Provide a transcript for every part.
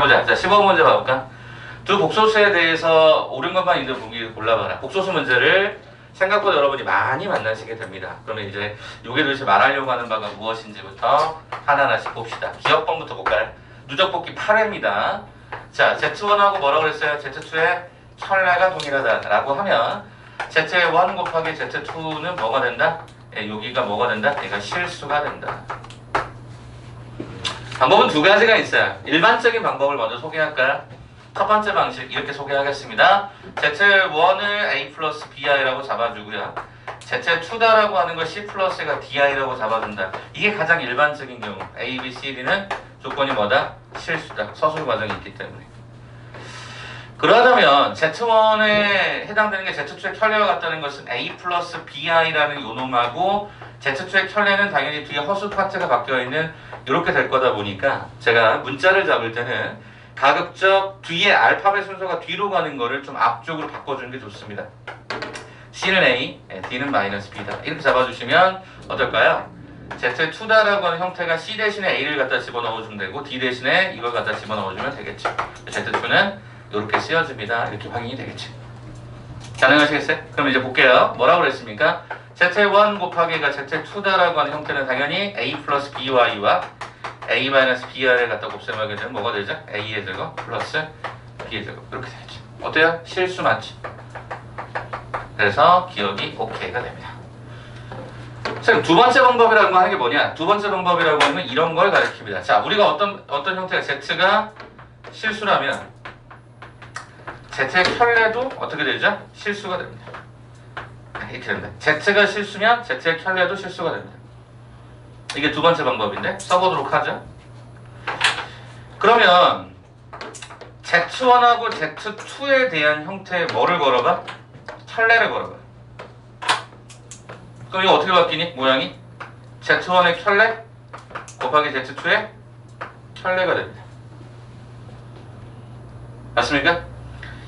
보자. 자, 15번 문제 봐볼까? 두 복소수에 대해서 옳은 것만 있는 보기 골라봐라. 복소수 문제를 생각보다 여러분이 많이 만나시게 됩니다. 그러면 이제 요게 도대체 말하려고 하는 바가 무엇인지부터 하나하나씩 봅시다. 기억번부터 볼까요? 누적 복귀 8회입니다. 자, Z1하고 뭐라고 그랬어요? Z2의 켤레가 동일하다라고 하면 Z1 곱하기 Z2는 뭐가 된다? 예, 여기가 뭐가 된다? 얘가 실수가 된다. 방법은 두 가지가 있어요. 일반적인 방법을 먼저 소개할까요? 첫 번째 방식 이렇게 소개하겠습니다. Z1을 A 플러스 BI라고 잡아주고요. Z2다라고 하는 걸 C 플러스가 DI라고 잡아준다. 이게 가장 일반적인 경우. A, B, C, D는 조건이 뭐다? 실수다. 서술 과정이 있기 때문에. 그러다면 Z1에 해당되는 게 Z2의 켤레와 같다는 것은 A 플러스 BI라는 요놈하고 Z2의 켤레는 당연히 뒤에 허수 파트가 바뀌어있는 이렇게 될 거다 보니까 제가 문자를 잡을 때는 가급적 뒤에 알파벳 순서가 뒤로 가는 거를 좀 앞쪽으로 바꿔주는 게 좋습니다. C는 A, D는 마이너스 B다. 이렇게 잡아주시면 어떨까요? Z2다라고 하는 형태가 C 대신에 A를 갖다 집어넣어주면 되고 D 대신에 이걸 갖다 집어넣어주면 되겠죠. Z2는 이렇게 쓰여집니다. 이렇게 확인이 되겠죠. 가능하시겠어요? 그럼 이제 볼게요. 뭐라고 그랬습니까? Z1 곱하기가 Z2다라고 하는 형태는 당연히 A 플러스 BY와 A 마이너스 BR을 갖다 곱셈하게 되면 뭐가 되죠? A의 제곱 플러스 B의 제곱 이렇게 되죠. 어때요? 실수 맞지? 그래서 기억이 OK가 됩니다. 자, 두 번째 방법이라고 하는 게 뭐냐? 두 번째 방법이라고 하는 건 이런 걸 가리킵니다. 자, 우리가 어떤 형태가 Z가 실수라면 Z의 켤레도 어떻게 되죠? 실수가 됩니다. 이렇게 됩니다. Z가 실수면 Z의 켤레도 실수가 됩니다. 이게 두 번째 방법인데 써보도록 하죠. 그러면 Z1하고 Z2에 대한 형태의 뭐를 걸어봐? 켤레를 걸어봐. 그럼 이거 어떻게 바뀌니? 모양이? Z1의 켤레 곱하기 Z2의 켤레가 됩니다. 맞습니까?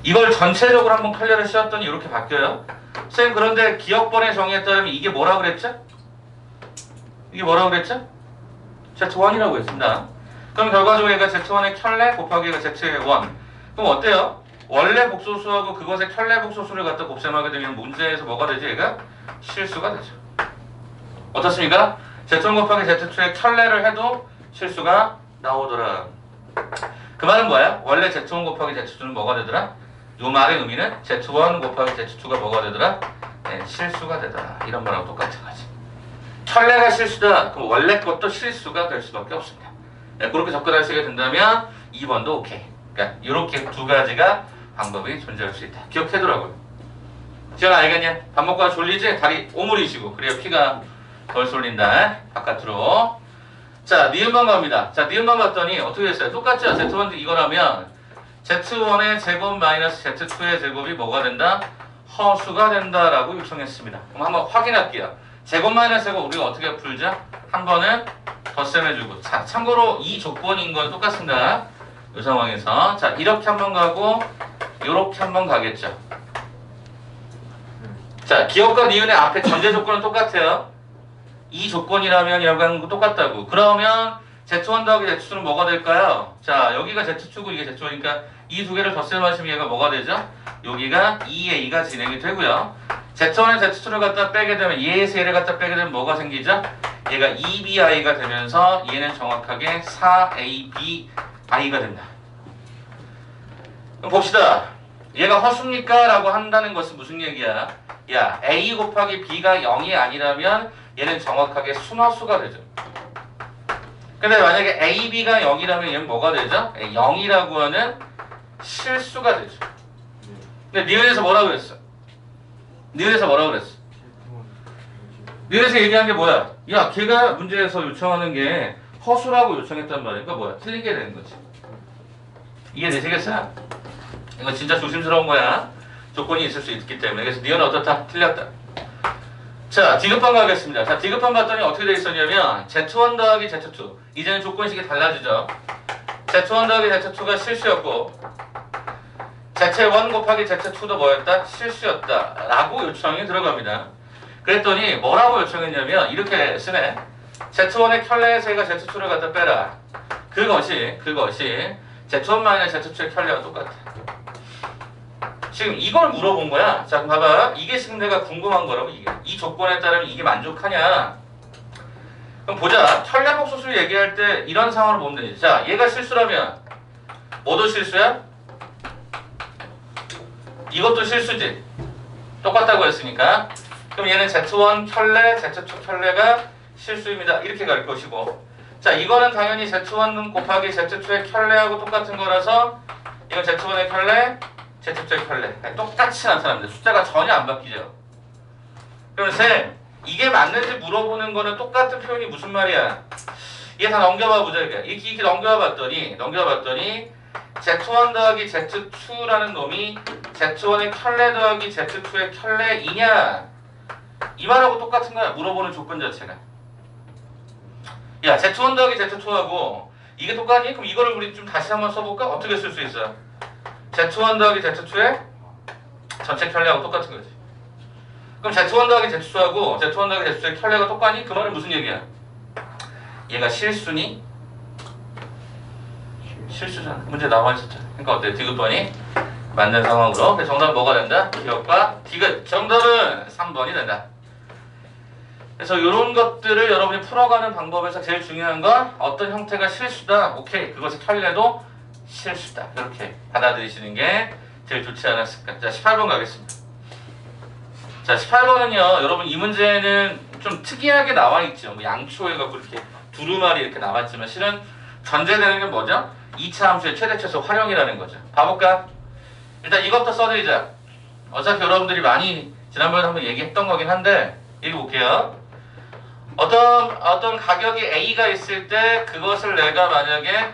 이걸 전체적으로 한번 켤레를 씌웠더니 이렇게 바뀌어요. 쌤, 그런데 기억번의 정의에 따르면 이게 뭐라고 그랬죠? 이게 뭐라고 그랬죠? Z1이라고 했습니다. 그럼 결과적으로 얘가 Z1의 켤레 곱하기 얘가 Z의 1. 그럼 어때요? 원래 복소수하고 그것의 켤레 복소수를 갖다 곱셈하게 되면 문제에서 뭐가 되죠? 얘가 실수가 되죠. 어떻습니까? Z1 곱하기 Z2의 켤레를 해도 실수가 나오더라. 그 말은 뭐야? 원래 Z1 곱하기 Z2는 뭐가 되더라? 요 말의 의미는 Z1 곱하기 Z2가 뭐가 되더라? 네, 실수가 되더라. 이런 말하고 똑같은 거지. 켤레가 실수다. 그럼 원래 것도 실수가 될 수밖에 없습니다. 네, 그렇게 접근하시게 된다면 2번도 오케이. 그러니까 이렇게 두 가지가 방법이 존재할 수 있다. 기억해두라고요. 지현아, 알겠냐? 밥 먹고 와 졸리지? 다리 오므리시고. 그래야 피가 덜 쏠린다. 바깥으로. 자, 니은만 갑니다. 자, 니은만 봤더니 어떻게 됐어요? 똑같죠? Z1 이거라면 Z1의 제곱 마이너스 Z2의 제곱이 뭐가 된다? 허수가 된다라고 요청했습니다. 그럼 한번 확인할게요. 제곱 마이너스 제곱 우리가 어떻게 풀죠? 한 번은 덧셈해주고. 자, 참고로 이 조건인 건 똑같습니다. 이 상황에서. 자, 이렇게 한번 가고 이렇게 한번 가겠죠. 자, 기억과 니은의 앞에 전제 조건은 똑같아요. 이 조건이라면 여기랑 똑같다고. 그러면 Z1 더하기 Z2는 뭐가 될까요? 자, 여기가 Z2고 이게 Z1이니까 이 두 개를 덧셈하시면 얘가 뭐가 되죠? 여기가 2에 2가 진행이 되고요. Z1에 Z2를 갖다 빼게 되면 얘에서 얘를 갖다 빼게 되면 뭐가 생기죠? 얘가 2BI가 되면서 얘는 정확하게 4ABI가 된다. 그럼 봅시다. 얘가 허수입니까? 라고 한다는 것은 무슨 얘기야? 야, A 곱하기 B가 0이 아니라면 얘는 정확하게 순허수가 되죠. 근데 만약에 AB가 0이라면 얘는 뭐가 되죠? 0이라고 하는 실수가 되죠. 근데 니은에서 뭐라고 그랬어? 니은에서 뭐라고 그랬어? 니은에서 얘기한 게 뭐야? 야, 걔가 문제에서 요청하는 게 허수라고 요청했단 말이니까 뭐야? 틀리게 되는 거지. 이해되시겠어요? 이거 진짜 조심스러운 거야. 조건이 있을 수 있기 때문에. 그래서 니은은 어떻다? 틀렸다. 자, 디귿판 가겠습니다. 자, 디귿판 봤더니 어떻게 돼 있었냐면 Z1 더하기 Z2. 이제는 조건식이 달라지죠. Z1 더하기 Z2가 실수였고 Z1 곱하기 Z2도 뭐였다? 실수였다 라고 요청이 들어갑니다. 그랬더니 뭐라고 요청했냐면 이렇게 쓰네. Z1의 켤레에서 얘가 Z2를 갖다 빼라. 그것이 Z1 마이너스 Z2의 켤레가 똑같아. 지금 이걸 물어본 거야. 자, 그럼 봐봐. 이게 지금 내가 궁금한 거라고, 이게. 이 조건에 따르면 이게 만족하냐? 그럼 보자. 켤레 복소수 얘기할 때 이런 상황을 보면 되지. 자, 얘가 실수라면 뭐도 실수야? 이것도 실수지. 똑같다고 했으니까. 그럼 얘는 Z1 켤레, Z2 켤레가 실수입니다. 이렇게 갈 것이고. 자, 이거는 당연히 Z1 곱하기 Z2의 켤레하고 똑같은 거라서 이건 Z1의 켤레, Z2의 켤레. 똑같이 나타납니다. 숫자가 전혀 안 바뀌죠. 그럼 쌤, 이게 맞는지 물어보는 거는 똑같은 표현이 무슨 말이야? 이게 다 넘겨봐 보자. 이렇게 넘겨봐 봤더니 Z1 더하기 Z2라는 놈이 Z1의 켤레 더하기 Z2의 켤레이냐? 이 말하고 똑같은 거야. 물어보는 조건 자체가. 야, Z1 더하기 Z2하고 이게 똑같니? 그럼 이거를 우리 좀 다시 한번 써볼까? 어떻게 쓸 수 있어? Z1 더하기 Z2의 전체 켤레하고 똑같은 거지. 그럼 Z1 더하기 Z2하고 Z1 더하기 Z2의 켤레가 똑같니? 그 말은 무슨 얘기야? 얘가 실수니? 실수잖아. 문제 나와 있었잖아. 그러니까 어때? 디귿번이 맞는 상황으로. 그래서 정답은 뭐가 된다? 기억과 디귿. 정답은 3번이 된다. 그래서 이런 것들을 여러분이 풀어가는 방법에서 제일 중요한 건 어떤 형태가 실수다. 오케이. 그것의 켤레도 실수다. 이렇게 받아들이시는 게 제일 좋지 않았을까. 자, 18번 가겠습니다. 자, 18번은요. 여러분 이 문제는 좀 특이하게 나와 있죠. 뭐 양초 해갖고 이렇게 두루마리 이렇게 나왔지만 실은 전제되는 게 뭐죠? 2차 함수의 최대 최소 활용이라는 거죠. 봐볼까? 일단 이것부터 써드리자. 어차피 여러분들이 많이 지난번에 한번 얘기했던 거긴 한데 읽어볼게요. 어떤 가격이 A가 있을 때 그것을 내가 만약에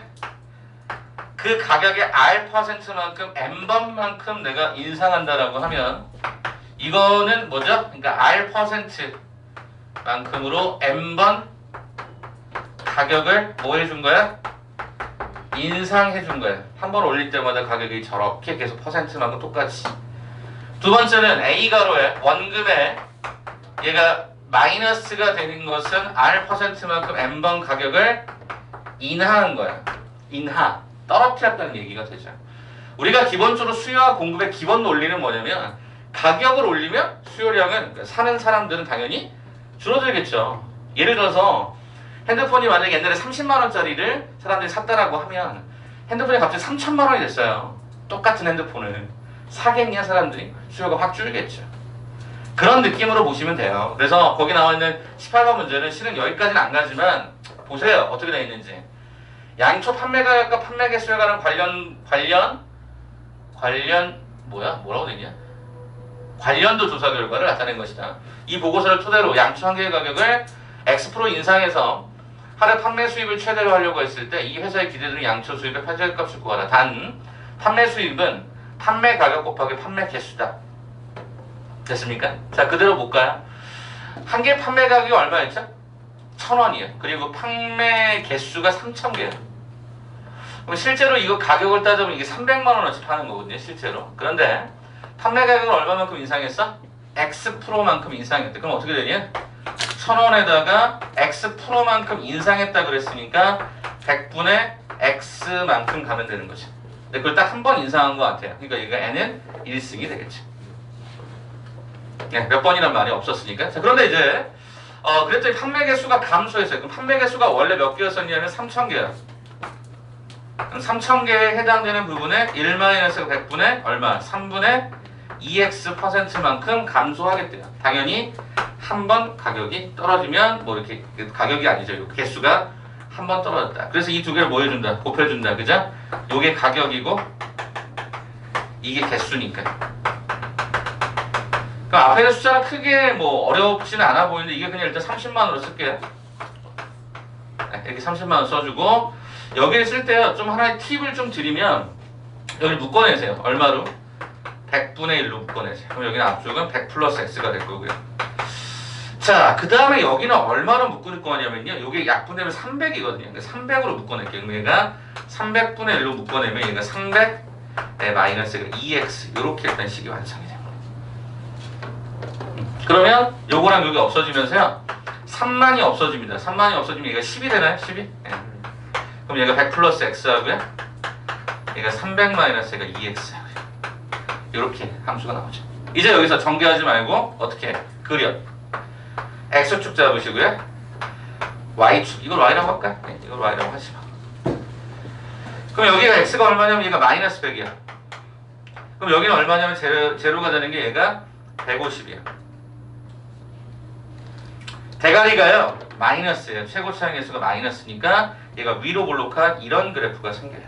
그 가격의 R%만큼 N번만큼 내가 인상한다라고 하면 이거는 뭐죠? 그러니까 R%만큼으로 N번 가격을 뭐 해준 거야? 인상해 준 거야. 한 번 올릴 때마다 가격이 저렇게 계속 퍼센트만큼 똑같이. 두 번째는 A 가로에 원금에 얘가 마이너스가 되는 것은 R%만큼 N번 가격을 인하한 거야. 인하. 떨어뜨렸다는 얘기가 되죠. 우리가 기본적으로 수요와 공급의 기본 논리는 뭐냐면 가격을 올리면 수요량은 그러니까 사는 사람들은 당연히 줄어들겠죠. 예를 들어서 핸드폰이 만약에 옛날에 30만원짜리를 사람들이 샀다라고 하면 핸드폰이 갑자기 3천만원이 됐어요. 똑같은 핸드폰을 사겠냐 사람들이? 수요가 확 줄겠죠. 그런 느낌으로 보시면 돼요. 그래서 거기 나와 있는 18번 문제는 실은 여기까지는 안 가지만 보세요. 어떻게 되어 있는지. 양초 판매 가격과 판매 개수에 관한 뭐라고 되냐? 관련도 조사 결과를 나타낸 것이다. 이 보고서를 토대로 양초 한 개의 가격을 X% 인상해서 하루 판매 수입을 최대로 하려고 했을 때 이 회사의 기대되는 양초 수입의 최저값을 구하라. 단 판매 수입은 판매 가격 곱하기 판매 개수다. 됐습니까? 자, 그대로 볼까요? 한 개 판매 가격이 얼마였죠? 1,000원이에요. 그리고 판매 개수가 3,000개예요. 그럼 실제로 이거 가격을 따져보면 이게 300만 원어치 파는 거거든요, 실제로. 그런데 판매 가격을 얼마만큼 인상했어? X%만큼 인상했대. 그럼 어떻게 되냐? 1,000원에다가 X%만큼 인상했다 그랬으니까 100분의 X만큼 가면 되는 거죠. 근데 그걸 딱 한 번 인상한 것 같아요. 그러니까 이거 N은 1승이 되겠죠. 네, 몇 번이란 말이 없었으니까. 자, 그런데 이제 그랬더니 판매 개수가 감소했어요. 그럼 판매 개수가 원래 몇 개였었냐면 3,000개야. 그럼 3,000개에 해당되는 부분에 1-100분의 얼마? 3분의 2x%만큼 감소하겠대요. 당연히 한 번 가격이 떨어지면 뭐 이렇게 가격이 아니죠. 개수가 한 번 떨어졌다. 그래서 이 두 개를 뭐 해준다? 곱해준다. 그죠? 요게 가격이고 이게 개수니까. 그럼 앞에 있는 숫자는 크게 뭐 어렵지는 않아 보이는데 이게 그냥 일단 30만원으로 쓸게요. 네, 이렇게 30만원 써주고 여기를 쓸 때 좀 하나의 팁을 좀 드리면 여기를 묶어내세요. 얼마로? 100분의 1로 묶어내세요. 그럼 여기는 앞쪽은 100 플러스 x가 될 거고요. 자, 그 다음에 여기는 얼마로 묶을 거냐면요. 이게 약분되면 300이거든요. 그러니까 300으로 묶어낼게요. 그럼 얘가 300분의 1로 묶어내면 얘가 300 마이너스 2x 이렇게 일단 식이 완성이 됩니다. 그러면 요거랑 여기 없어지면서요. 3만이 없어집니다. 3만이 없어지면 얘가 10이 되나요? 12? 네. 그럼 얘가 100 플러스 x 하고요. 얘가 300 마이너스 얘가 2x. 이렇게 함수가 나오죠. 이제 여기서 전개하지 말고 어떻게 그려. x축 잡으시고요. y축. 이걸 y라고 할까? 네, 이걸 y라고 하시고. 그럼 여기가 x가 얼마냐면 얘가 마이너스 100이야. 그럼 여기는 얼마냐면 제로가 되는 게 얘가 150이야. 대가리가요 마이너스예요. 최고 차항 개수가 마이너스니까 얘가 위로 볼록한 이런 그래프가 생겨요.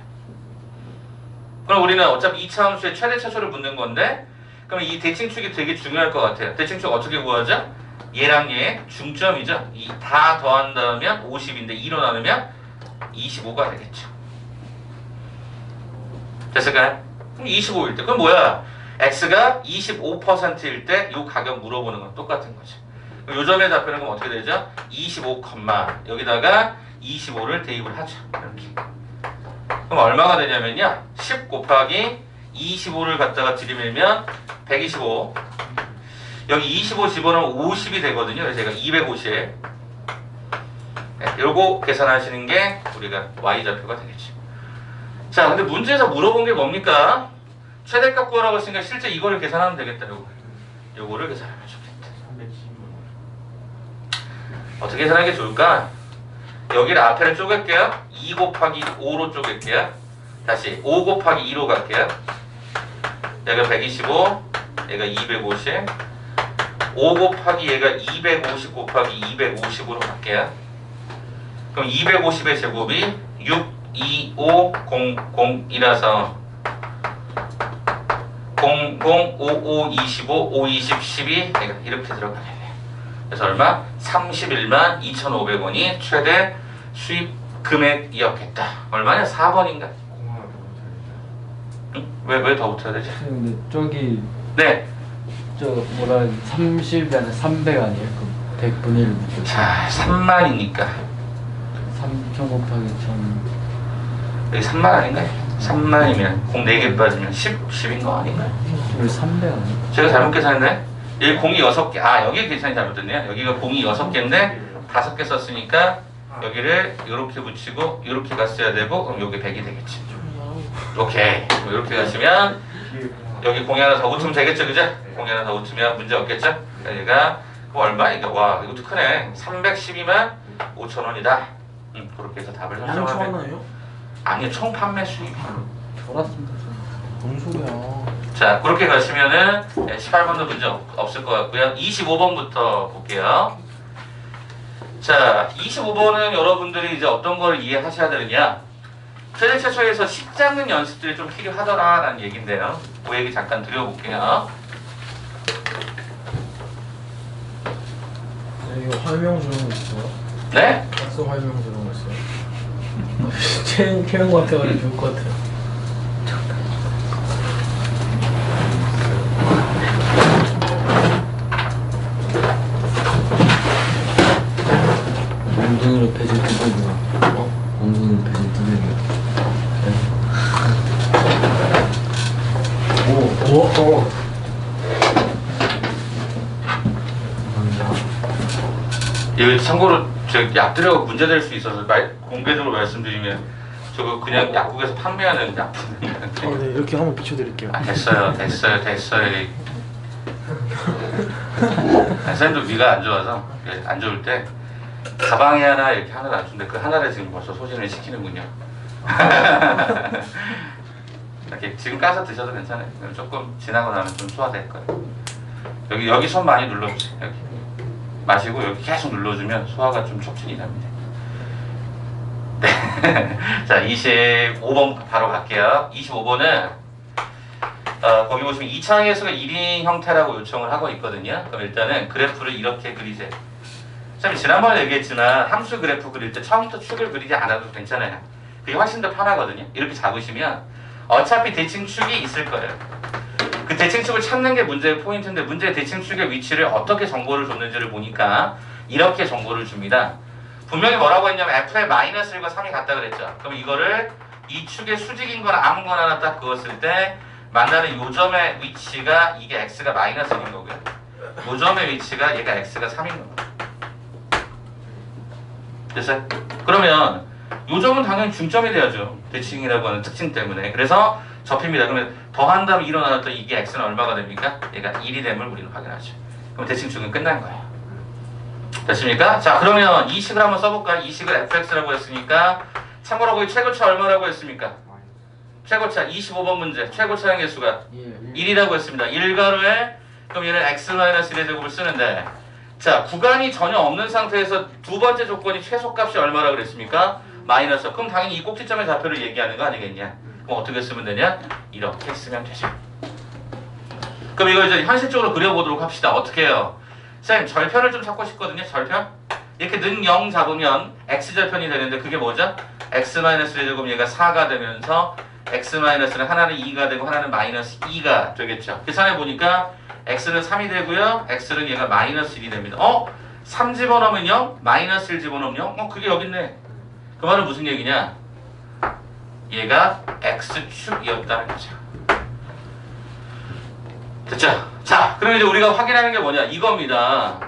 그럼 우리는 어차피 2차 함수의 최대 최소를 묻는 건데, 그럼 이 대칭축이 되게 중요할 것 같아요. 대칭축 어떻게 구하죠? 얘랑 얘 중점이죠. 이 다 더한다면 50인데 2로 나누면 25가 되겠죠. 됐을까요? 그럼 25일 때 그럼 뭐야? x가 25%일 때 이 가격 물어보는 건 똑같은 거죠. 요점의 좌표는 그럼 어떻게 되죠? 25, 여기다가 25를 대입을 하죠. 이렇게. 그럼 얼마가 되냐면요. 10 곱하기 25를 갖다가 들이밀면 125. 여기 25 집어넣으면 50이 되거든요. 그래서 제가 250. 네, 요거 계산하시는 게 우리가 y좌표가 되겠죠. 자, 근데 문제에서 물어본 게 뭡니까? 최대값 구하라고 했으니까 실제 이거를 계산하면 되겠다. 요거를 계산하면 좋겠다. 어떻게 계산하는 게 좋을까? 여기를 앞에를 쪼갤게요. 2 곱하기 5로 쪼갤게요. 다시 5 곱하기 2로 갈게요. 얘가 125, 얘가 250. 5 곱하기 얘가 250 곱하기 250으로 갈게요. 그럼 250의 제곱이 6, 2, 5, 0, 0이라서 0, 0, 5, 5, 25, 5, 20, 12 이렇게 들어가네요. 그래서 얼마? 31만 2,500원이 최대 수입 금액이었겠다. 얼마냐? 4번인가? 응? 왜 더 붙어야 되지? 근데 저기 네. 저 뭐라 30이 아니라 300 아니에요? 그 100분의 1 붙여. 자, 3만이니까 3,000 곱하기 1,000. 여기 3만 아닌가요? 3만이면 공 4개 빠지면 10인 거 아닌가요? 왜 300 아니에요? 제가 잘못 계산했나요? 여기 공이 6개. 아, 여기 계산이 잘못됐네요. 여기가 공이 6개인데 5개 썼으니까 여기를 이렇게 붙이고 이렇게 갔어야 되고 그럼 여기 100이 되겠지. 오케이. 이렇게 가시면 여기 공이 하나 더 붙으면 되겠죠, 그죠? 공이 하나 더 붙으면 문제 없겠죠? 얘가 그거 얼마? 이게 와 이것도 크네. 312만 5,000원이다. 그렇게 해서 답을 설정하면. 아니요, 총 판매 수입. 졸았습니다. 뭔 소리야? 자, 그렇게 가시면은 18번도 문제 없을 것 같고요. 25번부터 볼게요. 자, 25번은 여러분들이 이제 어떤 걸 이해하셔야 되느냐? 최대 최소에서 식 잡는 연습들이 좀 필요하더라라는 얘기인데요. 그 얘기 잠깐 드려볼게요. 이거 활명 주는 거 있어요? 네? 박스 활명 주는 거 있어요? 채용 것 같아가지고 좋을 것 같아요. 엉덩이로 배질 두들겨. 엉덩이로 배질 두들겨. 오. 이거 참고로 제가 약들하고 문제될 수 있어서 공개적으로 말씀드리면 저거 그냥 약국에서 판매하는 약품인데. 네, 이렇게 한번 비춰드릴게요. 아, 됐어요. 쌤도 위가 안 좋아서 안 좋을 때 가방에 하나 이렇게 하나를 안 주는데 그 하나를 지금 벌써 소진을 시키는군요. 이렇게 지금 까서 드셔도 괜찮아요. 조금 지나고 나면 좀 소화될 거예요. 여기 손 많이 눌러주세요. 여기 마시고 여기 계속 눌러주면 소화가 좀 촉진이 됩니다. 네. 자, 25번 바로 갈게요. 25번은 거기 보시면 2차항 계수가 1인 형태라고 요청을 하고 있거든요. 그럼 일단은 그래프를 이렇게 그리세요. 참 지난번에 얘기했지만 함수 그래프 그릴 때 처음부터 축을 그리지 않아도 괜찮아요. 그게 훨씬 더 편하거든요. 이렇게 잡으시면 어차피 대칭축이 있을 거예요. 그 대칭축을 찾는 게 문제의 포인트인데 문제의 대칭축의 위치를 어떻게 정보를 줬는지를 보니까 이렇게 정보를 줍니다. 분명히 뭐라고 했냐면 f의 마이너스 1과 3이 같다 그랬죠. 그럼 이거를 이 축의 수직인 거나 아무거나 하나 딱 그었을 때 만나는 요점의 위치가 이게 x가 마이너스 1인 거고요. 요점의 위치가 얘가 x가 3인 겁니다. 됐어요? 그러면 요 점은 당연히 중점이 돼야죠. 대칭이라고 하는 특징 때문에. 그래서 접힙니다. 그러면 더한 다음에 일어나던 이게 x는 얼마가 됩니까? 얘가 1이 됨을 우리는 확인하죠. 그럼 대칭축은 끝난 거예요. 됐습니까? 자, 그러면 이 식을 한번 써볼까요? 이 식을 fx라고 했으니까 참고로 거기 최고차 얼마라고 했습니까? 최고차 25번 문제. 최고차의 개수가 1이라고 했습니다. 1가로에 그럼 얘는 x-1의 제곱을 쓰는데 자, 구간이 전혀 없는 상태에서 두 번째 조건이 최소값이 얼마라고 그랬습니까? 마이너스. 그럼 당연히 이 꼭지점의 좌표를 얘기하는 거 아니겠냐? 그럼 어떻게 쓰면 되냐? 이렇게 쓰면 되죠. 그럼 이거 이제 현실적으로 그려보도록 합시다. 어떻게 해요? 쌤, 절편을 좀 찾고 싶거든요. 절편. 이렇게 는 0 잡으면 x절편이 되는데 그게 뭐죠? x-1의 제곱 얘가 4가 되면서 x-는 하나는 2가 되고 하나는 마이너스 2가 되겠죠. 계산해 보니까 x는 3이 되고요. x는 얘가 마이너스 1이 됩니다. 3 집어넣으면 0, 마이너스 1 집어넣으면 0. 그게 여기 있네. 그 말은 무슨 얘기냐? 얘가 x축이었다는 거죠. 됐죠? 자, 그럼 이제 우리가 확인하는 게 뭐냐? 이겁니다.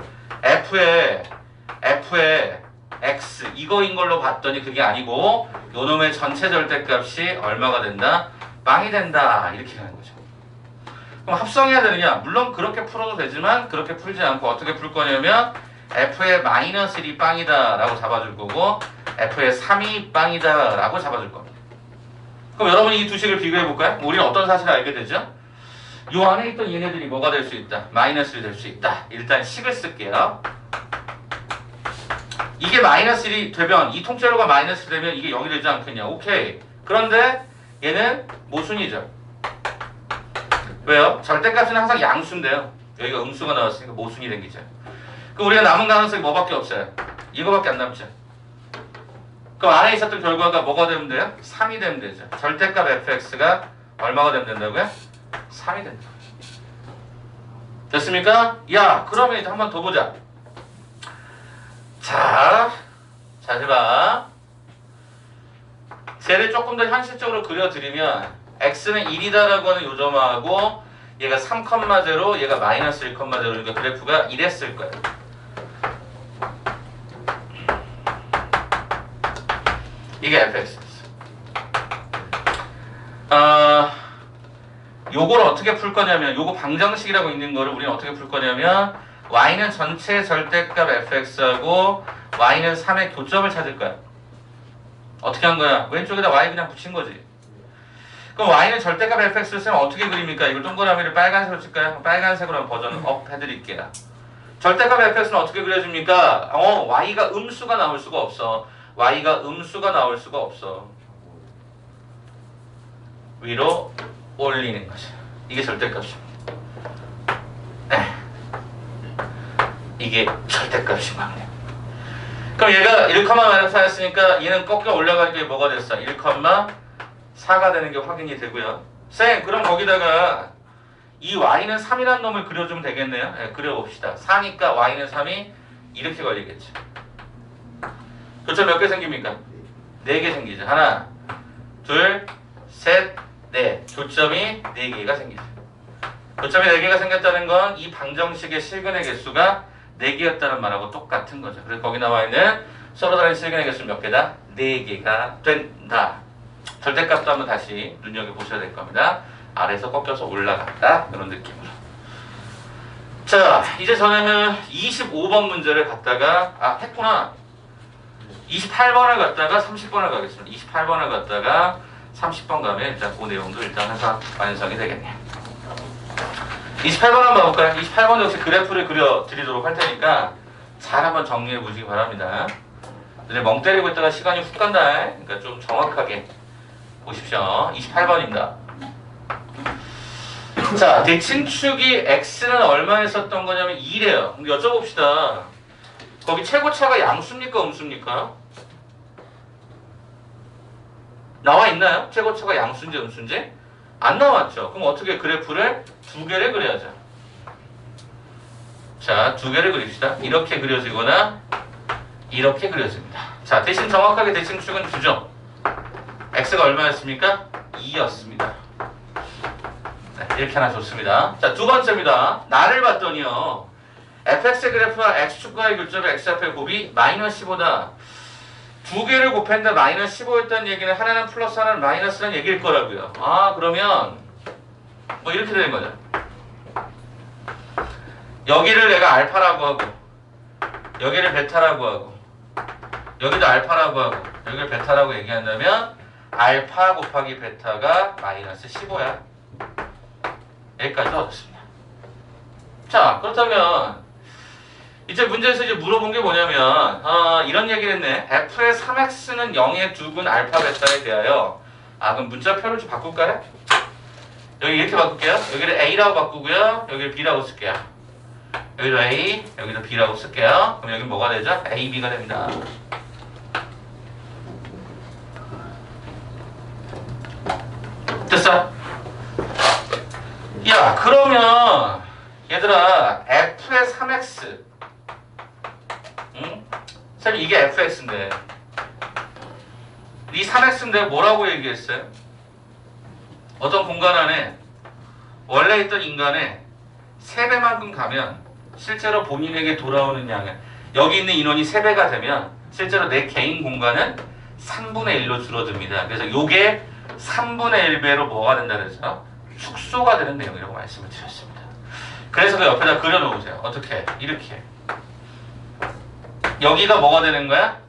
f의 x 이거인 걸로 봤더니 그게 아니고 요놈의 전체 절대값이 얼마가 된다? 빵이 된다. 이렇게 가는 거죠. 그럼 합성해야 되느냐? 물론 그렇게 풀어도 되지만 그렇게 풀지 않고 어떻게 풀 거냐면 f의 마이너스 1이 빵이다 라고 잡아줄 거고 f의 3이 빵이다 라고 잡아줄 겁니다. 그럼 여러분이 이 두 식을 비교해 볼까요? 우리는 어떤 사실을 알게 되죠? 요 안에 있던 얘네들이 뭐가 될 수 있다? 마이너스 1이 될 수 있다. 일단 식을 쓸게요. 이게 마이너스 1이 되면 이 통째로가 마이너스 1이 되면 이게 0이 되지 않겠냐? 오케이. 그런데 얘는 모순이죠. 왜요? 절대값은 항상 양수인데요. 여기가 음수가 나왔으니까 모순이 생기죠. 그럼 우리가 남은 가능성이 뭐밖에 없어요? 이거밖에 안 남죠. 그럼 안에 있었던 결과가 뭐가 되면 돼요? 3이 되면 되죠. 절대값 fx가 얼마가 되면 된다고요? 3이 된다. 됐습니까? 야, 그러면 이제 한 번 더 보자. 자, 해봐. 쟤를 조금 더 현실적으로 그려드리면 x는 1이다라고 하는 요점하고 얘가 3,0 얘가 마이너스 1,0 그러니까 그래프가 이랬을 거예요. 이게 fx였어. 요걸 어떻게 풀 거냐면 요거 방정식이라고 있는 거를 우리는 어떻게 풀 거냐면 y는 전체 절대값 fx하고 y는 3의 교점을 찾을 거야. 어떻게 한 거야? 왼쪽에다 y 그냥 붙인 거지. 그럼 y는 절대값 fx를 쓰면 어떻게 그립니까? 이걸 동그라미를 빨간색으로 칠까요? 빨간색으로 한번 버전 업 해드릴게요. 절대값 fx는 어떻게 그려집니까? y가 음수가 나올 수가 없어. y가 음수가 나올 수가 없어. 위로 올리는 거죠. 이게 절대값입니다. 네. 이게 절대값이거든요. 그럼 얘가 1,-4였으니까 얘는 꺾여 올라가니까 뭐가 됐어? 1,4가 되는 게 확인이 되고요. 쌤, 그럼 거기다가 이 y는 3이라는 놈을 그려주면 되겠네요. 네, 그려봅시다. 4니까 y는 3이 이렇게 걸리겠죠. 교점 몇 개 생깁니까? 4개 생기죠. 하나, 둘, 셋, 넷. 교점이 4개가 생기죠. 교점이 4개가 생겼다는 건 이 방정식의 실근의 개수가 4개였다는 말하고 똑같은 거죠. 그래서 거기 나와 있는 서로 다른 실근의 개수는 몇 개다? 4개가 된다. 절대값도 한번 다시 눈여겨보셔야 될 겁니다. 아래에서 꺾여서 올라갔다. 이런 느낌으로. 자, 이제 저는 25번 문제를 갖다가 했구나. 28번을 갖다가 30번을 가겠습니다. 28번을 갖다가 30번 가면 일단 그 내용도 일단 항상 완성이 되겠네요. 28번 한번 봐볼까요? 28번 역시 그래프를 그려드리도록 할 테니까 잘 한번 정리해 보시기 바랍니다. 이제 멍 때리고 있다가 시간이 훅 간다. 그러니까 좀 정확하게 보십시오. 28번입니다. 자, 대칭축이 x는 얼마에 썼던 거냐면 2래요. 근데 여쭤봅시다. 거기 최고차가 양수입니까? 음수입니까? 나와 있나요? 최고차가 양수인지 음수인지? 안 나왔죠. 그럼 어떻게 그래프를 2개를 그려야죠. 자, 2개를 그립시다. 이렇게 그려지거나 이렇게 그려집니다. 자, 대신 정확하게 대칭축은 2죠. x가 얼마였습니까? 2였습니다. 네, 이렇게 하나 좋습니다. 자, 두 번째입니다. 나를 봤더니요. fx의 그래프와 x축과의 교점의 x좌표의 곱이 마이너스 15다. 두 개를 곱했는데 마이너스 15였다는 얘기는 하나는 플러스 하나는 마이너스라는 얘기일 거라고요. 아 그러면 뭐 이렇게 되는 거죠. 여기를 내가 알파라고 하고 여기를 베타라고 하고 여기도 알파라고 하고 여기를 베타라고 얘기한다면 알파 곱하기 베타가 마이너스 15야. 여기까지 얻었습니다. 자 그렇다면 이제 문제에서 이제 물어본 게 뭐냐면 이런 얘기를 했네. f의 3x는 0의 두근 알파 베타에 대하여 그럼 문자표를 좀 바꿀까요? 여기 이렇게 바꿀게요. 여기를 a라고 바꾸고요. 여기를 b라고 쓸게요. 여기도 a, 여기도 b라고 쓸게요. 그럼 여기 뭐가 되죠? a, b가 됩니다. 됐어? 야 그러면 얘들아 f의 3x 응? 쌤 이게 fx인데 이 3x인데 뭐라고 얘기했어요? 어떤 공간 안에 원래 있던 인간의 3배만큼 가면 실제로 본인에게 돌아오는 양은 여기 있는 인원이 3배가 되면 실제로 내 개인 공간은 3분의 1로 줄어듭니다. 그래서 요게 3분의 1배로 뭐가 된다 그래서 축소가 되는 내용이라고 말씀을 드렸습니다. 그래서 그 옆에다 그려놓으세요. 어떻게? 이렇게 여기가 뭐가 되는 거야?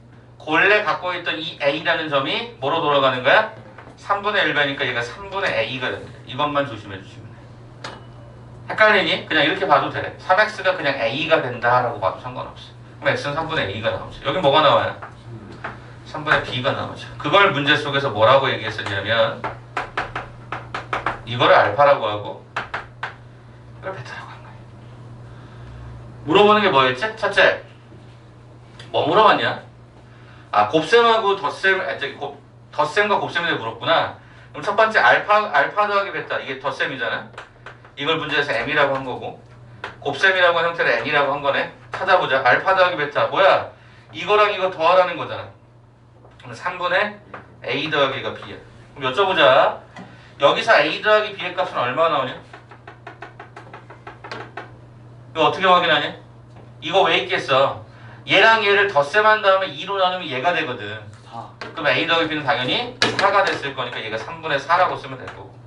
본래 갖고 있던 이 a라는 점이 뭐로 돌아가는 거야? 3분의 1배니까 얘가 3분의 a가 됩니다. 이것만 조심해 주시면 돼. 헷갈리니? 그냥 이렇게 봐도 돼. 3x가 그냥 a가 된다라고 봐도 상관없어. 그럼 x는 3분의 a가 나오죠. 여기 뭐가 나와요? 3분의 b가 나오죠. 그걸 문제 속에서 뭐라고 얘기했었냐면 이거를 알파라고 하고 이걸 베타라고 한 거예요. 물어보는 게 뭐였지? 첫째, 뭐 물어봤냐? 곱셈하고 덧셈과 곱셈에 대해 물었구나. 그럼 첫 번째 알파 더하기 베타 이게 덧셈이잖아. 이걸 문제에서 m이라고 한 거고 곱셈이라고 하는 형태를 n이라고 한 거네. 찾아보자. 알파 더하기 베타 뭐야? 이거랑 이거 더하라는 거잖아. 그럼 3분의 a 더하기가 b야. 그럼 여쭤보자. 여기서 a 더하기 b의 값은 얼마 나오냐? 이거 어떻게 확인하냐? 이거 왜 있겠어? 얘랑 얘를 덧셈한 다음에 2로 나누면 얘가 되거든. 4. 그럼 a 더하기 b는 당연히 4가 됐을 거니까 얘가 3분의 4라고 쓰면 될 거고.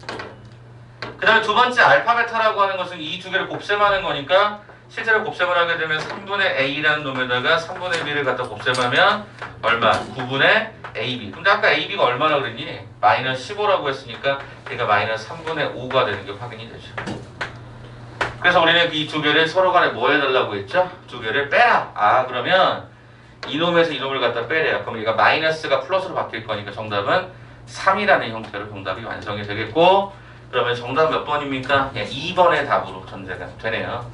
그 다음에 두 번째 알파 베타라고 하는 것은 이 두 개를 곱셈하는 거니까 실제로 곱셈을 하게 되면 3분의 a라는 놈에다가 3분의 b를 갖다 곱셈하면 얼마? 9분의 ab. 근데 아까 ab가 얼마나 그랬니? 마이너스 15라고 했으니까 얘가 마이너스 3분의 5가 되는 게 확인이 되죠. 그래서 우리는 이 두 개를 서로 간에 뭐 해달라고 했죠? 두 개를 빼라. 그러면 이놈에서 이놈을 갖다 빼래요. 그럼 얘가 마이너스가 플러스로 바뀔 거니까 정답은 3이라는 형태로 정답이 완성이 되겠고, 그러면 정답 몇 번입니까? 2번의 답으로 전제가 되네요.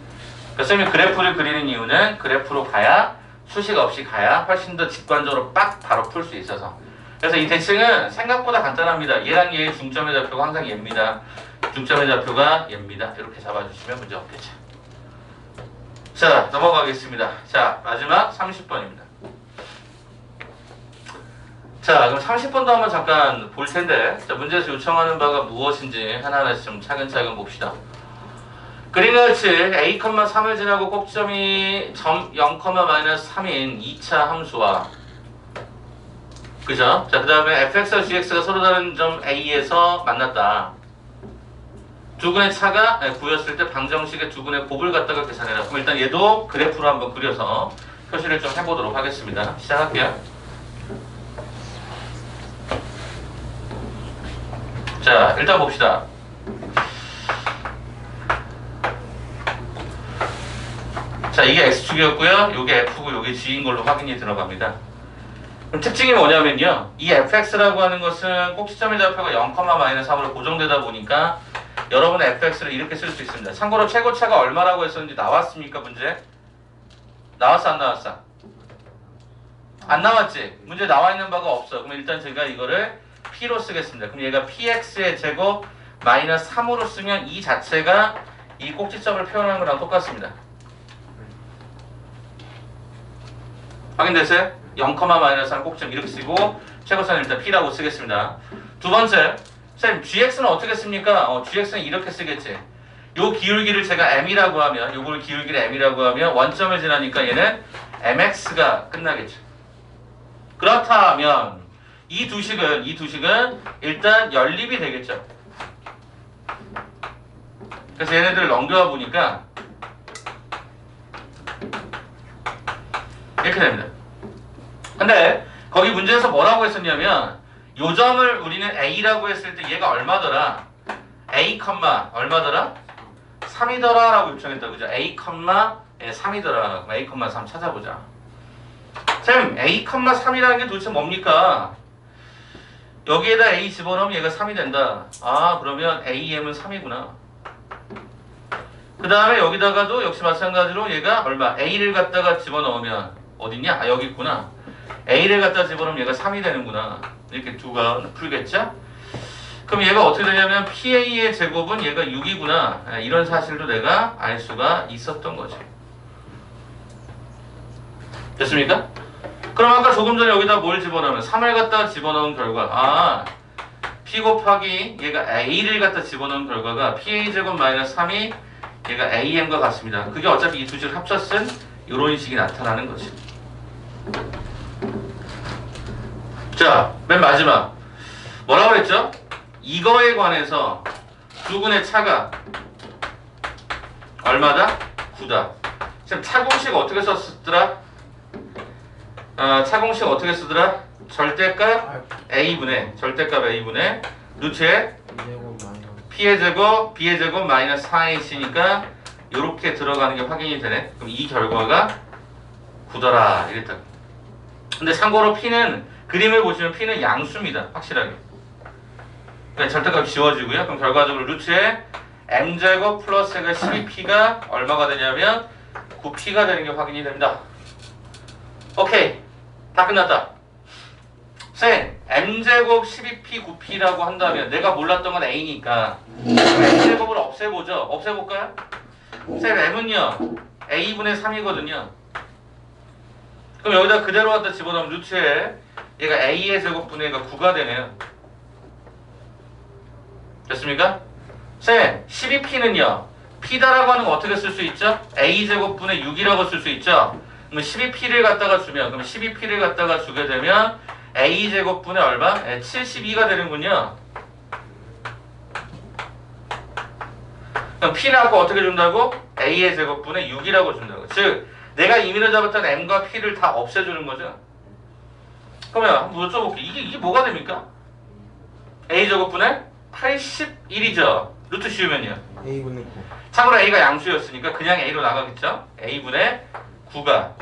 그래서 쌤이 그래프를 그리는 이유는 그래프로 가야 수식 없이 가야 훨씬 더 직관적으로 빡 바로 풀 수 있어서. 그래서 이 대칭은 생각보다 간단합니다. 얘랑 얘의 중점의 좌표가 항상 얘입니다. 중점의 좌표가 얘입니다. 이렇게 잡아주시면 문제 없겠죠. 자, 넘어가겠습니다. 자, 마지막 30번입니다. 자, 그럼 30번도 한번 잠깐 볼 텐데, 자, 문제에서 요청하는 바가 무엇인지 하나하나씩 좀 차근차근 봅시다. 그림같이 a, 3을 지나고 꼭지점이 점 0,-3인 2차 함수와, 그죠? 자, 그 다음에 fx와 gx가 서로 다른 점 a에서 만났다. 두근의 차가 9였을 때 방정식의 두근의 곱을 갖다가 계산해라. 그럼 일단 얘도 그래프로 한번 그려서 표시를 좀 해보도록 하겠습니다. 시작할게요. 자, 일단 봅시다. 자, 이게 x축이었고요. 요게 f고 요게 g인 걸로 확인이 들어갑니다. 그럼 특징이 뭐냐면요. 이 fx라고 하는 것은 꼭지점의 좌표가 0,-3으로 고정되다 보니까 여러분은 fx를 이렇게 쓸 수 있습니다. 참고로 최고차가 얼마라고 했었는지 나왔습니까, 문제? 나왔어, 안 나왔어? 안 나왔지? 문제 나와 있는 바가 없어. 그럼 일단 제가 이거를 p로 쓰겠습니다. 그럼 얘가 px의 제곱 마이너스 3으로 쓰면 이 자체가 이 꼭지점을 표현하는 거랑 똑같습니다. 확인됐어요? 0,-3 꼭지점 이렇게 쓰고 최고차는 일단 p라고 쓰겠습니다. 두 번째, 쌤 gx는 어떻게 씁니까? gx는 이렇게 쓰겠지. 요 기울기를 제가 m이라고 하면, 요걸 기울기를 m이라고 하면 원점을 지나니까 얘는 mx가 끝나겠죠. 그렇다면 이 두 식은 일단 연립이 되겠죠. 그래서 얘네들을 넘겨와 보니까 이렇게 됩니다. 근데 거기 문제에서 뭐라고 했었냐면 요 점을 우리는 A라고 했을 때 얘가 얼마더라? A, 얼마더라? 3이더라 라고 요청했다. 그죠? A, 3이더라. 그럼 A, 3 찾아보자. 쌤, A, 3이라는 게 도대체 뭡니까? 여기에다 A 집어넣으면 얘가 3이 된다. 아, 그러면 AM은 3이구나. 그 다음에 여기다가도 역시 마찬가지로 얘가 얼마? A를 갖다가 집어넣으면 어딨냐? 아, 여기 있구나. A를 갖다 집어넣으면 얘가 3이 되는구나. 이렇게 두가 풀겠죠? 그럼 얘가 어떻게 되냐면 PA의 제곱은 얘가 6이구나. 이런 사실도 내가 알 수가 있었던 거죠. 됐습니까? 그럼 아까 조금 전에 여기다 뭘 집어넣으면 3을 갖다 집어넣은 결과 P 곱하기 얘가 A를 갖다 집어넣은 결과가 PA 제곱 마이너스 3이 얘가 AM과 같습니다. 그게 어차피 이 두 식을 합쳤은 이런 식이 나타나는 거지. 자, 맨 마지막 뭐라고 그랬죠? 이거에 관해서 두근의 차가 얼마다? 9다. 지금 차공식 어떻게 썼더라? 차공식 어떻게 쓰더라? 절대값 A분의 루트에 P의 제곱, B의 제곱 마이너스 4H니까 이렇게 들어가는 게 확인이 되네. 그럼 이 결과가 9더라 이랬다. 근데 참고로 P는 그림을 보시면 P는 양수입니다. 확실하게. 네, 절대값 지워지고요. 그럼 결과적으로 루트에 M제곱 플러스 12P가 얼마가 되냐면 9P가 되는 게 확인이 됩니다. 오케이. 다 끝났다. 쌤, M제곱 12P 9P라고 한다면 내가 몰랐던 건 A니까 M제곱을 없애보죠. 없애볼까요? 쌤, M은요 A분의 3이거든요. 그럼 여기다 그대로 갖다 집어넣으면 루트에 얘가 A의 제곱분의 얘가 9가 되네요. 됐습니까? 쌤, 12P는요 P다라고 하는 거 어떻게 쓸 수 있죠? A제곱분의 6이라고 쓸 수 있죠? 그럼 12P를 갖다가 주면, 그럼 12P를 갖다가 주게 되면 A제곱분의 얼마? 72가 되는군요. 그럼 P는 아까 어떻게 준다고? A의 제곱분의 6이라고 준다고. 즉, 내가 임의로 잡았던 M과 P를 다 없애주는 거죠. 그러면 한번 여쭤볼게요. 이게 뭐가 됩니까? A제곱분의 81이죠. 루트 씌우면요. A분의 9. 참고로 A가 양수였으니까 그냥 A로 나가겠죠? A분의 9가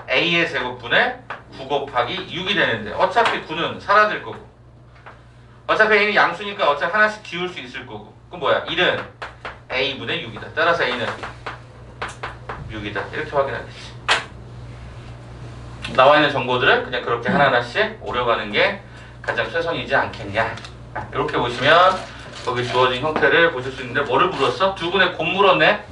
A의 제곱분의 9 곱하기 6이 되는데 어차피 9는 사라질 거고 어차피 A는 양수니까 어차피 하나씩 기울 수 있을 거고 그럼 뭐야? 1은 A분의 6이다. 따라서 A는 6이다. 이렇게 확인하겠지. 나와 있는 정보들을 그냥 그렇게 하나하나씩 오려가는 게 가장 최선이지 않겠냐. 이렇게 보시면 거기 주어진 형태를 보실 수 있는데 뭐를 물었어? 두근의 곱 물었네.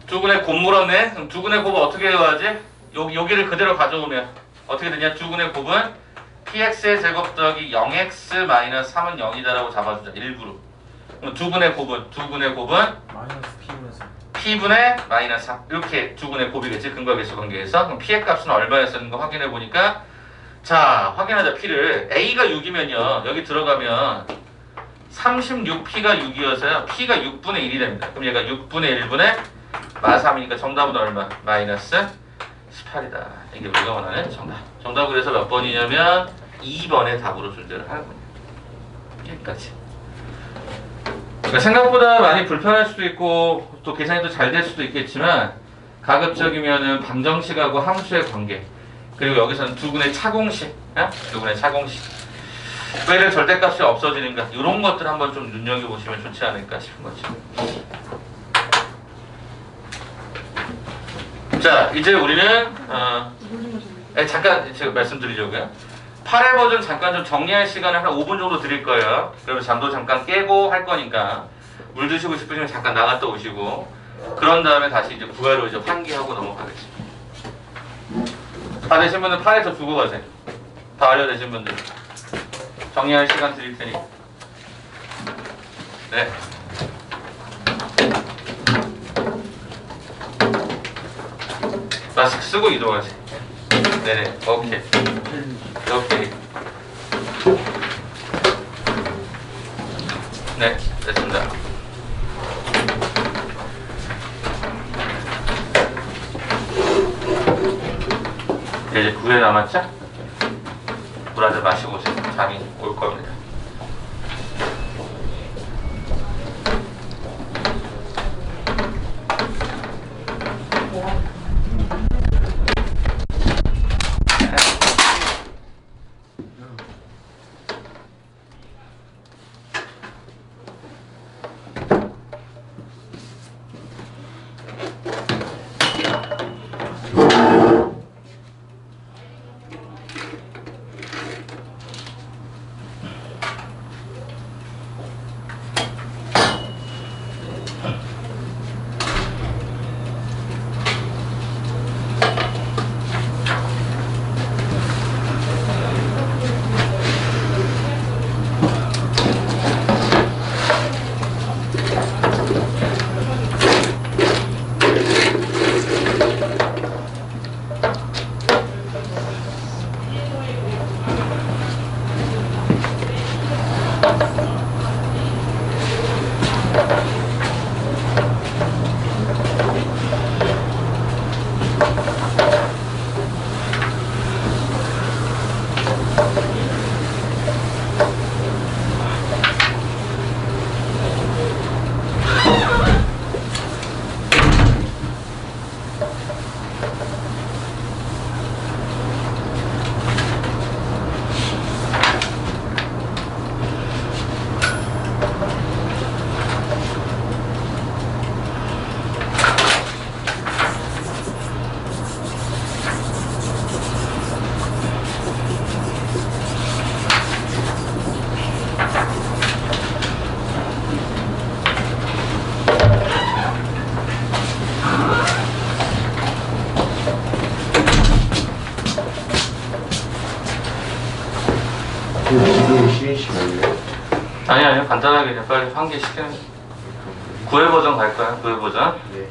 두근의 곱 물었네. 그럼 두근의 곱을 어떻게 해야지? 여기를 그대로 가져오면 어떻게 되냐? 두근의 곱은 px의 제곱 더하기 0x 마이너스 3은 0이다라고 잡아주자. 일부러. 그럼 두근의 곱은 마이너스 P분의 3. p분의 마이너스 3 이렇게 두근의 곱이겠지. 근과 계수 관계에서. 그럼 p의 값은 얼마였었는 거 확인해 보니까 자 확인하자. p를 a가 6이면요 여기 들어가면 36p가 6이어서요 p가 6분의 1이 됩니다. 그럼 얘가 6분의 1분의 마3이니까 정답은 얼마? 마이너스 18이다. 이게 우리가 원하는 정답. 정답 그래서 몇 번이냐면 2번의 답으로 존재를 하는군요. 여기까지. 그러니까 생각보다 많이 불편할 수도 있고 또 계산이 또 잘 될 수도 있겠지만 가급적이면은 방정식하고 함수의 관계 그리고 여기서는 두근의 차공식 두근의 차공식 왜 이렇게 절대값이 없어지는가 이런 것들 한번 좀 눈여겨보시면 좋지 않을까 싶은 거죠. 자 이제 우리는 잠깐 제가 말씀드리려고요. 8회 버전 잠깐 좀 정리할 시간을 한 5분 정도 드릴 거예요. 그러면 잠도 잠깐 깨고 할 거니까 물 드시고 싶으시면 잠깐 나갔다 오시고 그런 다음에 다시 이제 9회로 이제 환기하고 넘어가겠습니다. 다 되신 분은 8회에서 두고 가세요. 다 알려되신 분들 정리할 시간 드릴 테니 네. 마스크 쓰고 이동하세요. 네네. 오케이. 오케이. 네, 됐습니다. 이제 9회 남았죠? 물 한 잔 마시고 오세요. 잠이 올 겁니다. 기계에 쉬는 시간이요? 아니요. 간단하게 그냥 빨리 한 개 시키는 9회 버전 갈까요? 9회 버전? 네.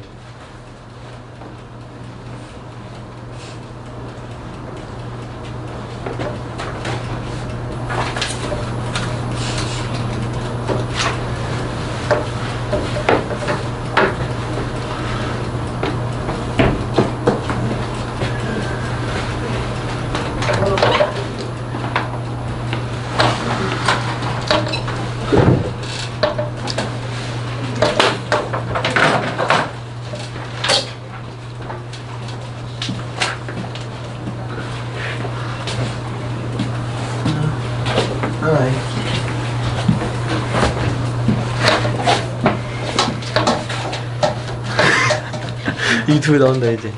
유튜브 나온다 이제.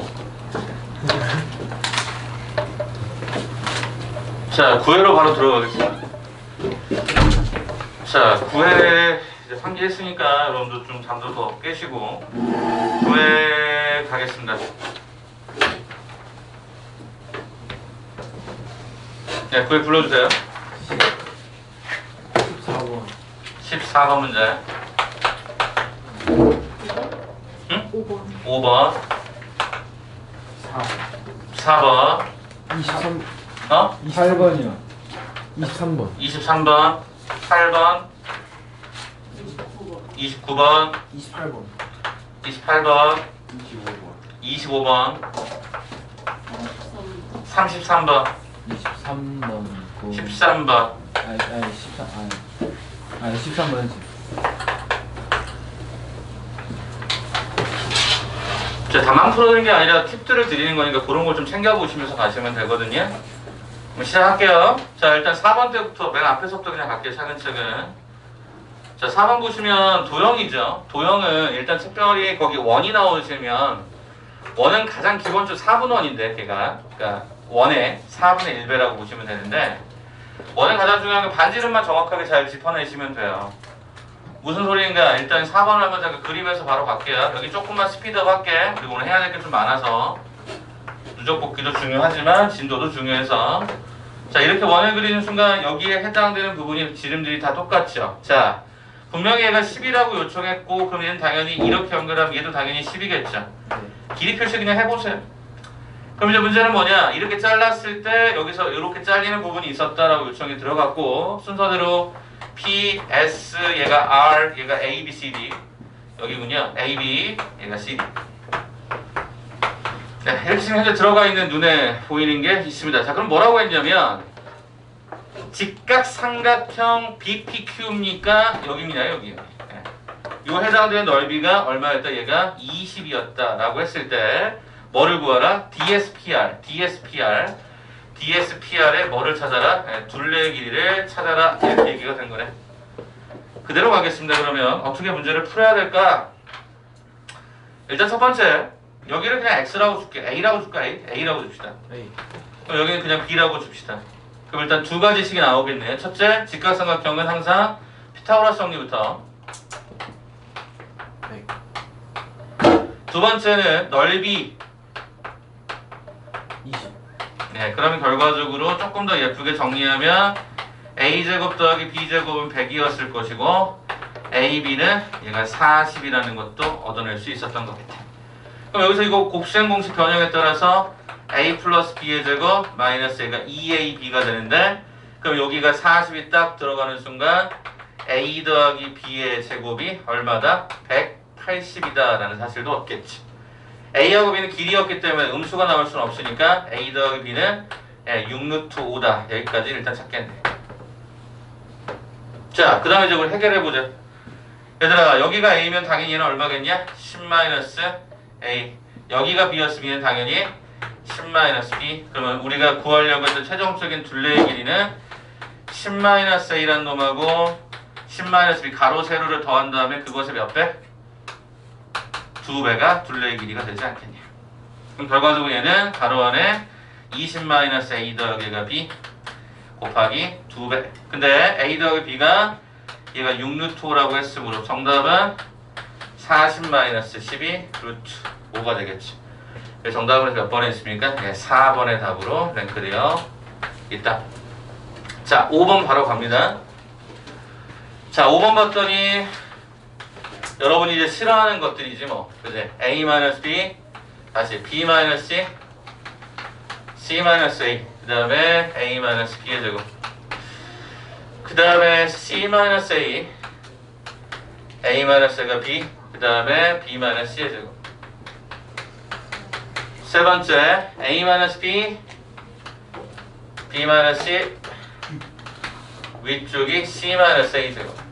자, 9회로 바로 들어가겠습니다. 자, 9회 이제 상기했으니까 여러분도 좀 잠도 더 깨시고 9회 가겠습니다. 네, 9회 불러주세요. 14번. 14번 문제. 응? 5번. 4번. 23. 어? 8번이요. 23번. 23번. 8번. 29번. 28번. 28번. 25번. 25번. 33번. 23번 있고. 13번. 아니 13번이지. 자, 다만 풀어드리는 게 아니라 팁들을 드리는 거니까 그런 걸 좀 챙겨보시면서 가시면 되거든요. 그럼 시작할게요. 자, 일단 4번 때부터 맨 앞에서부터 그냥 갈게요. 차근차근. 자, 4번 보시면 도형이죠. 도형은 일단 특별히 거기 원이 나오시면 원은 가장 기본적으로 4분원인데 걔가 그러니까 원의 4분의 1배라고 보시면 되는데 원은 가장 중요한 건 반지름만 정확하게 잘 짚어내시면 돼요. 무슨 소리인가? 일단 4번을 한번 잠깐 그리면서 바로 갈게요. 여기 조금만 스피드업 할게. 그리고 오늘 해야 될 게 좀 많아서 누적 복귀도 중요하지만 진도도 중요해서 자, 이렇게 원을 그리는 순간 여기에 해당되는 부분이 지름들이 다 똑같죠. 자, 분명히 얘가 10이라고 요청했고 그럼 얘는 당연히 이렇게 연결하면 얘도 당연히 10이겠죠. 길이 표시 그냥 해보세요. 그럼 이제 문제는 뭐냐? 이렇게 잘랐을 때 여기서 이렇게 잘리는 부분이 있었다라고 요청이 들어갔고 순서대로 P, S, 얘가 R, 얘가 A, B, C, D 여기군요. A, B, 얘가 C, D. 네, 이렇게 지금 현재 들어가 있는 눈에 보이는 게 있습니다. 자, 그럼 뭐라고 했냐면 직각삼각형 BPQ입니까? 여기입니다. 여기. 네. 요 해당되는 넓이가 얼마였다? 얘가 20이었다라고 했을 때 뭐를 구하라? DSPR의 뭐를 찾아라? 네, 둘레의 길이를 찾아라. 이렇게 얘기가 된 거네. 그대로 가겠습니다. 그러면 어떻게 문제를 풀어야 될까? 일단 첫 번째 여기를 그냥 X라고 줄게. A라고 줄까? A라고 줍시다. 에이. 그럼 여기는 그냥 B라고 줍시다. 그럼 일단 두 가지씩이 나오겠네요. 첫째, 직각삼각형은 항상 피타고라스 정리부터. 네. 두 번째는 넓이. 20. 네, 그러면 결과적으로 조금 더 예쁘게 정리하면 A제곱 더하기 B제곱은 100이었을 것이고 AB는 얘가 40이라는 것도 얻어낼 수 있었던 거겠다. 그럼 여기서 이거 곱셈 공식 변형에 따라서 A 플러스 B의 제곱 마이너스 얘가 2AB가 되는데 그럼 여기가 40이 딱 들어가는 순간 A 더하기 B의 제곱이 얼마다? 180이다 라는 사실도 얻겠지. A하고 B는 길이였기 때문에 음수가 나올 수는 없으니까 A 더하기 B는 6루트 5다. 여기까지 일단 찾겠네. 자, 그 다음에 이제 우리 해결해보자. 얘들아, 여기가 A면 당연히 얘는 얼마겠냐? 10-A. 여기가 B였으면 당연히 10-B. 그러면 우리가 구하려고 했던 최종적인 둘레의 길이는 10-A라는 놈하고 10-B 가로 세로를 더한 다음에 그것의 몇 배? 2배가 둘레의 길이가 되지 않겠냐. 그럼 결과적으로 얘는 가로 안에 20-A 더하기 B 곱하기 2배. 근데 A 더하기 B가 얘가 6루트 5라고 했으므로 정답은 40-12 루트 5가 되겠지. 정답은 몇 번에 있습니까? 네, 4번의 답으로 랭크되어 있다. 자, 5번 바로 갑니다. 자, 5번 봤더니 여러분이 이제 싫어하는 것들이지 뭐. 그지? A-B 다시 B-C C-A 그 다음에 A-B의 제곱 그 다음에 C-A A-A가 B 그 다음에 B-C의 제곱 세 번째 A-B B-C 위쪽이 C-A 제곱.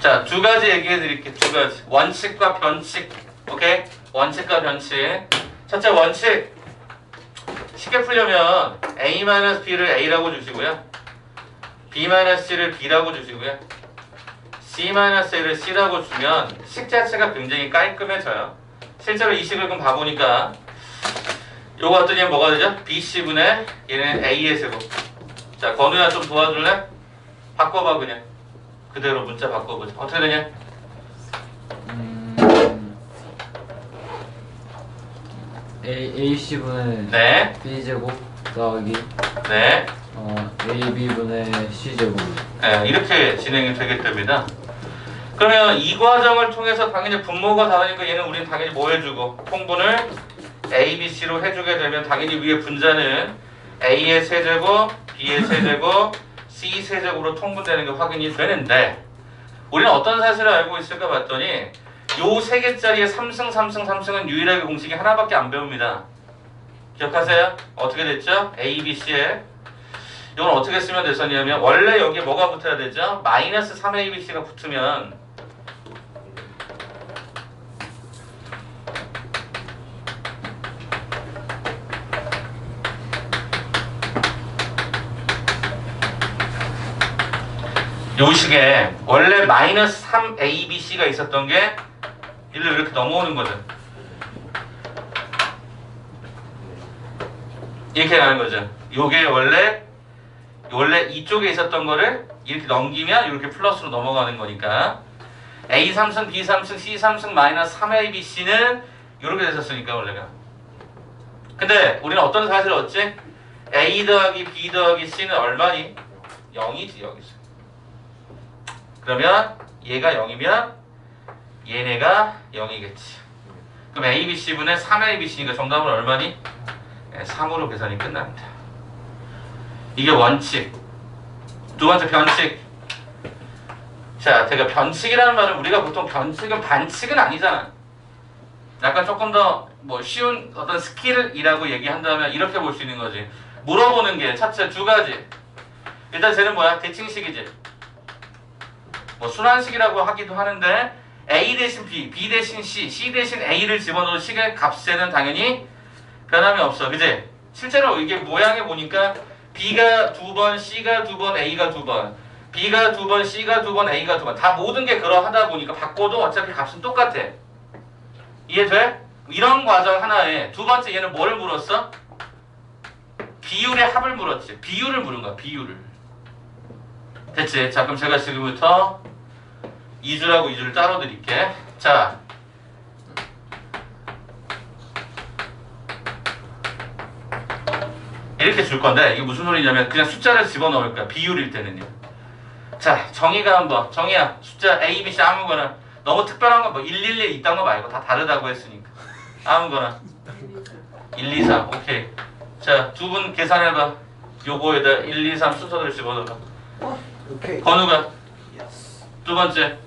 자, 두 가지 얘기해 드릴게요. 두 가지. 원칙과 변칙. 오케이? 원칙과 변칙. 첫째 원칙. 쉽게 풀려면 A-B를 A라고 주시고요. B-C를 B라고 주시고요. C-A를 C라고 주면 식 자체가 굉장히 깔끔해져요. 실제로 이 식을 그럼 봐보니까 요거 어떠니 뭐가 되죠? BC분의 얘는 A의 제곱. 자, 건우야 좀 도와줄래? 바꿔봐 그냥. 그대로 문자 바꿔보자. 어떻게 되냐? AC분의 네. B제곱 더하기 네. AB분의 C제곱. 네, 이렇게 진행이 되게 됩니다. 그러면 이 과정을 통해서 당연히 분모가 다르니까 얘는 우리는 당연히 뭐 해주고 통분을 A, B, C로 해주게 되면 당연히 위에 분자는 A의 세제곱, B의 세제곱, C 세제곱으로 통분되는 게 확인이 되는데 우리는 어떤 사실을 알고 있을까 봤더니 요 세 개짜리의 3승, 3승, 3승은 유일하게 공식이 하나밖에 안 배웁니다. 기억하세요? 어떻게 됐죠? A, B, C에 이건 어떻게 쓰면 됐었냐면 원래 여기에 뭐가 붙어야 되죠? 마이너스 3ABC가 붙으면 요 식에 원래 마이너스 3ABC가 있었던 게 일로 이렇게 넘어오는 거죠. 이렇게 가는 거죠. 요게 원래 이쪽에 있었던 거를 이렇게 넘기면 이렇게 플러스로 넘어가는 거니까 A 3승, B 3승, C 3승 마이너스 3ABC는 이렇게 됐었으니까 원래가. 근데 우리는 어떤 사실을 얻지? A 더하기 B 더하기 C는 얼마니? 0이지 여기서. 그러면 얘가 0이면 얘네가 0이겠지. 그럼 ABC분의 3ABC니까 정답은 얼마니? 3으로 계산이 끝납니다. 이게 원칙. 두 번째 변칙. 자, 제가 변칙이라는 말은 우리가 보통 변칙은 반칙은 아니잖아. 약간 조금 더 뭐 쉬운 어떤 스킬이라고 얘기한다면 이렇게 볼 수 있는 거지. 물어보는 게 첫째 두 가지. 일단 쟤는 뭐야? 대칭식이지. 뭐 순환식이라고 하기도 하는데 A 대신 B, B 대신 C, C 대신 A를 집어넣은 식의 값에는 당연히 변함이 없어. 그지? 실제로 이게 모양에 보니까 B가 두 번, C가 두 번, A가 두 번, B가 두 번, C가 두 번, A가 두 번. 다 모든 게 그러하다 보니까 바꿔도 어차피 값은 똑같아. 이해돼? 이런 과정 하나에 두 번째 얘는 뭘 물었어? 비율의 합을 물었지. 비율을 물은 거야. 비율을. 됐지? 자, 그럼 제가 지금부터 2주라고 2주를 따로 드릴게. 자, 이렇게 줄 건데 이게 무슨 소리냐면 그냥 숫자를 집어넣을 거야. 비율일 때는요. 자, 정의가 한번. 정의야. 숫자 A, B, C 아무거나. 너무 특별한 건 뭐 111 이딴 거 말고 다 다르다고 했으니까. 아무거나. 1, 2, 3. 오케이. 자, 두 분 계산해봐. 요거에다 1, 2, 3 순서대로 집어넣어봐. 오케이. 건우가 두 번째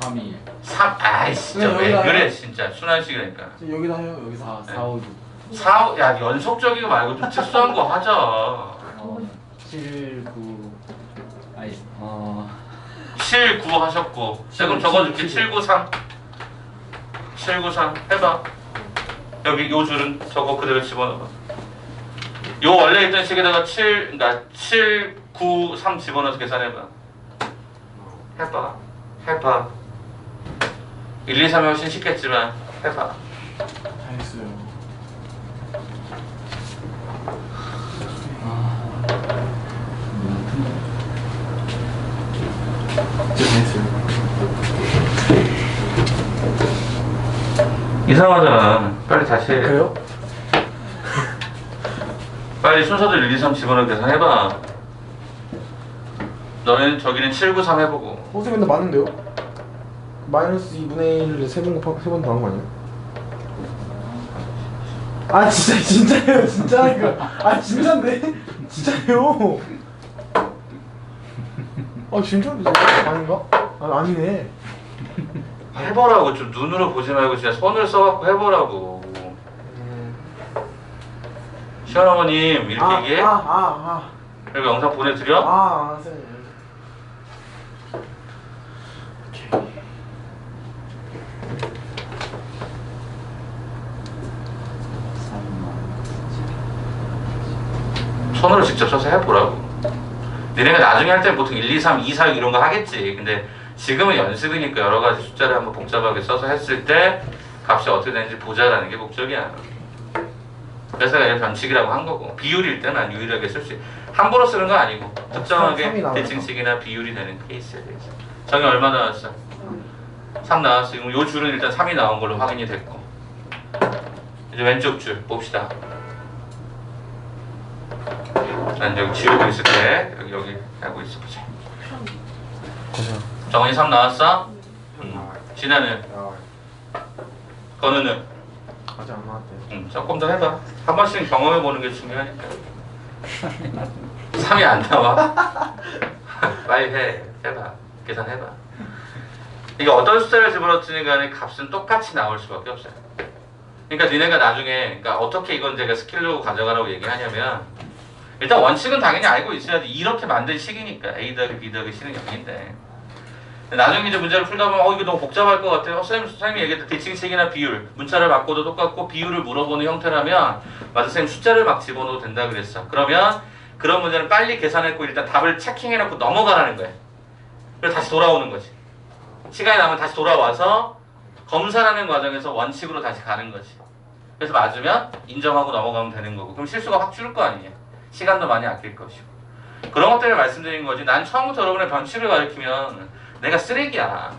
3, 2, 3. 아이 진짜 네, 왜 여기다 그래 해요. 진짜 순환식이라니까. 여기다 해요. 여기서. 4, 4, 5, 6 4, 야 연속적이고 말고 좀 특수한 거 하자. 7, 9 아니 7, 9 하셨고. 자, 그럼 적어줄게. 7, 9, 3. 7, 9, 3 해봐. 여기 요 줄은 저거 그대로 집어넣어봐. 요 원래 있던 식에다가 7, 그러니까 7, 9, 3 집어넣어서 계산해봐. 해봐. 해봐. 1, 2, 3이 훨씬 쉽겠지만 해봐. 다 했어요. 저 했어요. 이상하잖아. 빨리 다시 해. 그래요? 빨리 순서대로 1, 2, 3 집어넣어 계산해봐. 너는 저기는 7, 9, 3 해보고. 선생님 근데 맞는데요? 마이너스 2분의 1을 세번 곱하고 세번 더한 거 아니에요? 아 진짜예요 진짜니까. 아 진짜인데 진짜예요. 아 진짜인데 아닌가? 아 아니네. 해보라고. 좀 눈으로 보지 말고 진짜 손을 써갖고 해보라고. 시원어머님 이렇게 얘기해? 그리고 영상 보내드려? 선생님. 손으로 직접 써서 해보라고. 니네가 나중에 할 때는 보통 1, 2, 3, 2, 4, 6 이런 거 하겠지. 근데 지금은 연습이니까 여러 가지 숫자를 한번 복잡하게 써서 했을 때 값이 어떻게 되는지 보자라는 게 목적이야. 그래서 얘 변칙이라고 한 거고. 비율일 때만 유일하게 쓸 수 있어. 함부로 쓰는 건 아니고 특정하게 삼이 나와요. 대칭식이나 비율이 되는 케이스에 대해서. 정이 얼마 나왔어? 3 나왔어. 그럼 요 줄은 일단 3이 나온 걸로 확인이 됐고. 이제 왼쪽 줄 봅시다. 난 여기 지우고 있을게. 여기 하고 있어 보자. 정원이 3 나왔어? 진아는? 건우는? 아직 안 나왔대. 조금 더 해봐. 한 번씩 경험해보는 게 중요하니까. 3이 안 나와? 빨리 해봐. 계산해봐. 이게 어떤 숫자를 집어넣든 간에 값은 똑같이 나올 수밖에 없어요. 그러니까 니네가 나중에 그러니까 어떻게 이건 제가 스킬로 가져가라고 얘기하냐면 일단 원칙은 당연히 알고 있어야지. 이렇게 만든 식이니까 A 더하기 B 더하기 C는 0인데 나중에 이제 문제를 풀다 보면 이거 너무 복잡할 것 같아요. 선생님이 얘기했던 대칭식이나 비율 문자를 바꿔도 똑같고 비율을 물어보는 형태라면 맞아 선생님 숫자를 막 집어넣어도 된다 그랬어. 그러면 그런 문제는 빨리 계산했고 일단 답을 체킹해놓고 넘어가라는 거야. 그래서 다시 돌아오는 거지. 시간이 나면 다시 돌아와서 검사하는 과정에서 원칙으로 다시 가는 거지. 그래서 맞으면 인정하고 넘어가면 되는 거고. 그럼 실수가 확 줄 거 아니에요. 시간도 많이 아낄 것이고. 그런 것 때문에 말씀드린 거지. 난 처음부터 여러분의 변칙을 가르치면 내가 쓰레기야.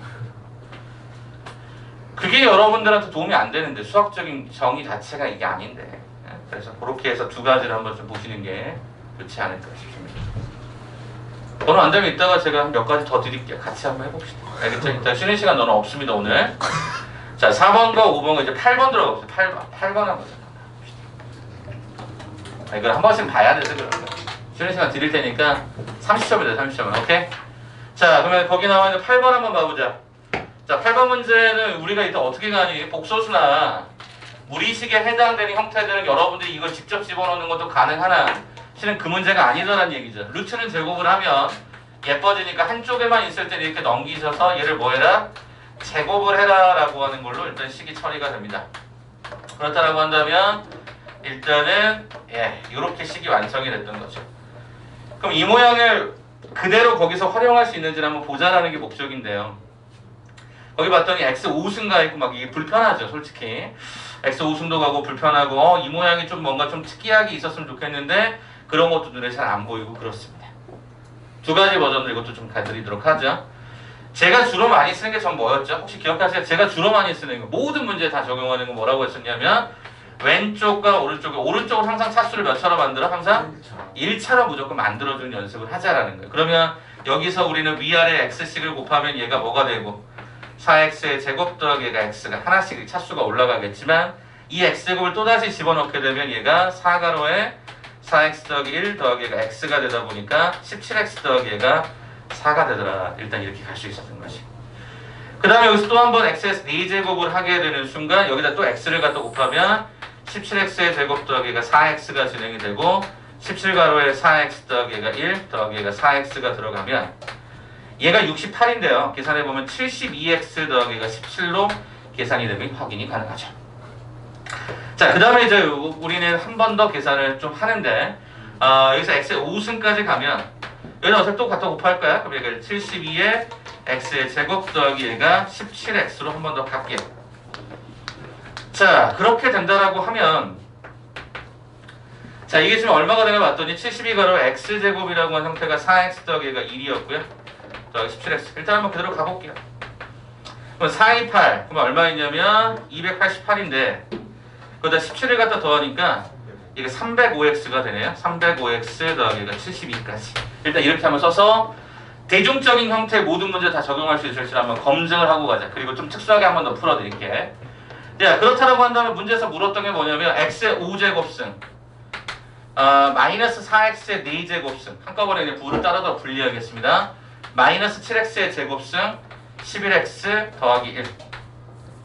그게 여러분들한테 도움이 안 되는데 수학적인 정의 자체가 이게 아닌데. 그래서 그렇게 해서 두 가지를 한번 좀 보시는 게 좋지 않을까 싶습니다. 오늘 안 되면 이따가 제가 몇 가지 더 드릴게요. 같이 한번 해봅시다. 알겠죠? 일단 쉬는 시간 너는 없습니다 오늘. 자, 4번과 5번과 이제 8번 들어가보세요. 8번 한번 보자. 이걸 한 번씩 봐야 돼서 그런 거야. 쉬는 시간 드릴 테니까 30점이다, 30점. 오케이? 자, 그러면 거기 나와 있는 8번 한번 봐보자. 자, 8번 문제는 우리가 이따 어떻게 가니? 복소수나 무리식에 해당되는 형태들은 여러분들이 이걸 직접 집어넣는 것도 가능하나 실은 그 문제가 아니더란 얘기죠. 루트는 제곱을 하면 예뻐지니까 한쪽에만 있을 때 이렇게 넘기셔서 얘를 뭐 해라? 제곱을 해라 라고 하는 걸로 일단 식이 처리가 됩니다. 그렇다라고 한다면 일단은 이렇게 식이 완성이 됐던 거죠. 그럼 이 모양을 그대로 거기서 활용할 수 있는지를 한번 보자라는 게 목적인데요. 거기 봤더니 x 5승가 있고 막 이게 불편하죠, 솔직히. x 5승도 가고 불편하고 이 모양이 좀 뭔가 좀 특이하게 있었으면 좋겠는데 그런 것도 눈에 잘 안 보이고 그렇습니다. 두 가지 버전들 이것도 좀 가드리도록 하죠. 제가 주로 많이 쓰는 게 전 뭐였죠? 혹시 기억하세요? 제가 주로 많이 쓰는 거 모든 문제에 다 적용하는 건 뭐라고 했었냐면 왼쪽과 오른쪽을 항상 차수를 몇 차로 만들어? 항상 1차로 무조건 만들어주는 연습을 하자라는 거예요. 그러면 여기서 우리는 위아래 x씩을 곱하면 얘가 뭐가 되고 4x의 제곱 더하기 얘가 x가 하나씩 차수가 올라가겠지만 이 x제곱을 또다시 집어넣게 되면 얘가 4가로에 4x 더하기 1 더하기 얘가 x가 되다 보니까 17x 더하기 얘가 4가 되더라. 일단 이렇게 갈 수 있었던 거지. 그 다음에 여기서 또 한 번 x에서 4제곱을 하게 되는 순간 여기다 또 x를 갖다 곱하면 17x의 제곱 더하기 얘가 4x가 진행이 되고 17가로에 4x 더하기 얘가 1 더하기 얘가 4x가 들어가면 얘가 68인데요. 계산해보면 72x 더하기 얘가 17로 계산이 되면 확인이 가능하죠. 자, 그 다음에 이제 우리는 한 번 더 계산을 좀 하는데 여기서 x의 5승까지 가면 여기는 어차피 또 갖다 곱할 거야. 그럼 얘가 72에 x의 제곱 더하기 얘가 17x로 한 번 더 갈게요. 자, 그렇게 된다라고 하면 자, 이게 지금 얼마가 되나 봤더니 72가로 x제곱이라고 하는 형태가 4x 더하기 얘가 1이었고요. 더하기 17x. 일단 한번 그대로 가볼게요. 그럼 428. 그럼 얼마 있냐면 288인데 거기다 17을 갖다 더하니까 이게 305x가 되네요. 305x 더하기 얘가 72까지. 일단 이렇게 한번 써서 대중적인 형태의 모든 문제 다 적용할 수 있을지 한번 검증을 하고 가자. 그리고 좀 특수하게 한 번 더 풀어드릴게. 자, 그렇다라고 한다면 문제에서 물었던 게 뭐냐면 x의 5제곱승 마이너스 4x의 4제곱승 한꺼번에 이제 부를 따라서 분리하겠습니다. 마이너스 7x의 제곱승 11x 더하기 1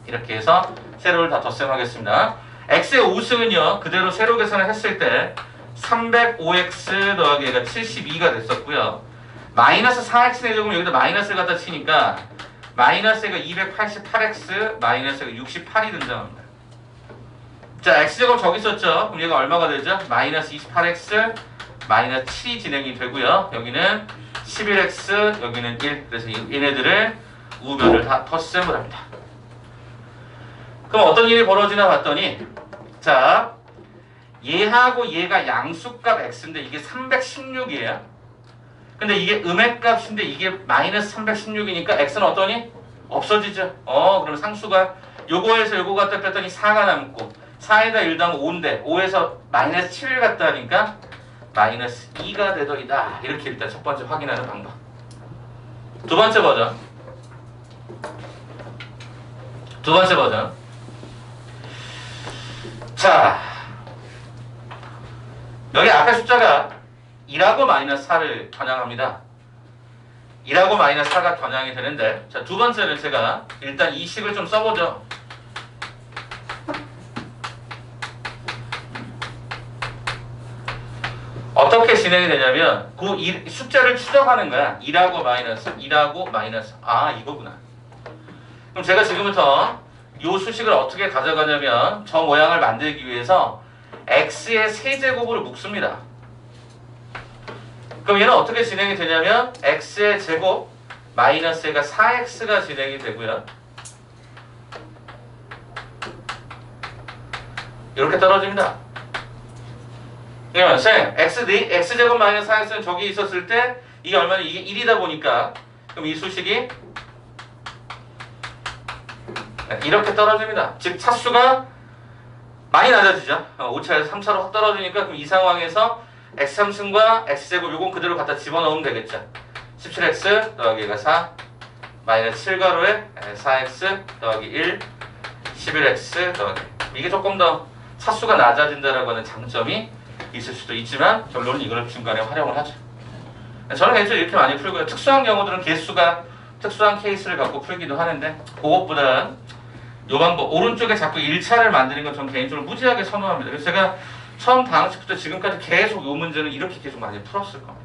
이렇게 해서 세로를 다 덧셈하겠습니다. x의 5승은요 그대로 세로 계산을 했을 때 305x 더하기 얘가 72가 됐었고요. 마이너스 4x 내적으면 여기다 마이너스를 갖다 치니까 마이너스가 288x 마이너스가 68이 등장합니다. 자, x제곱 저기 있었죠. 그럼 얘가 얼마가 되죠? 마이너스 28x 마이너스 7이 진행이 되고요. 여기는 11x 여기는 1. 그래서 얘네들을 우변을 다 덧셈을 합니다. 그럼 어떤 일이 벌어지나 봤더니 자, 얘하고 얘가 양수값 x인데 이게 316이에요. 근데 이게 음액값인데 이게 마이너스 316이니까 x는 어떠니? 없어지죠. 그럼 상수가 요거에서 요거 갖다 뺐더니 4가 남고 4에다 1 더하면 5인데 5에서 마이너스 7을 갖다 하니까 마이너스 2가 되더이다. 이렇게 일단 첫 번째 확인하는 방법. 두 번째 버전. 자, 여기 앞에 숫자가 2하고 마이너스 4를 겨냥합니다. 2하고 마이너스 4가 겨냥이 되는데 자, 두 번째는 제가 일단 이 식을 좀 써보죠. 어떻게 진행이 되냐면 그 숫자를 추적하는 거야. 2하고 마이너스 이거구나. 그럼 제가 지금부터 이 수식을 어떻게 가져가냐면 저 모양을 만들기 위해서 x의 세제곱으로 묶습니다. 그럼 얘는 어떻게 진행이 되냐면 x의 제곱 마이너스 얘가 4x가 진행이 되고요. 이렇게 떨어집니다. 그러면 쌤 x제곱 마이너스 4x는 저기 있었을 때 이게 얼마나 이게 1이다 보니까 그럼 이 수식이 이렇게 떨어집니다. 즉 차수가 많이 낮아지죠. 5차에서 3차로 확 떨어지니까 그럼 이 상황에서 x3승과 x제곱 요건 그대로 갖다 집어넣으면 되겠죠. 17x 더하기 얘가 4 마이너스 7가로에 4x 더하기 1 11x 더하기. 이게 조금 더 차수가 낮아진다라고 하는 장점이 있을 수도 있지만 결론은 이걸 중간에 활용을 하죠. 저는 개인적으로 이렇게 많이 풀고요. 특수한 경우들은 개수가 특수한 케이스를 갖고 풀기도 하는데 그것보다 요 방법 오른쪽에 자꾸 1차를 만드는 건 저는 개인적으로 무지하게 선호합니다. 그래서 제가 처음 방식부터 지금까지 계속 요 문제는 이렇게 계속 많이 풀었을 겁니다.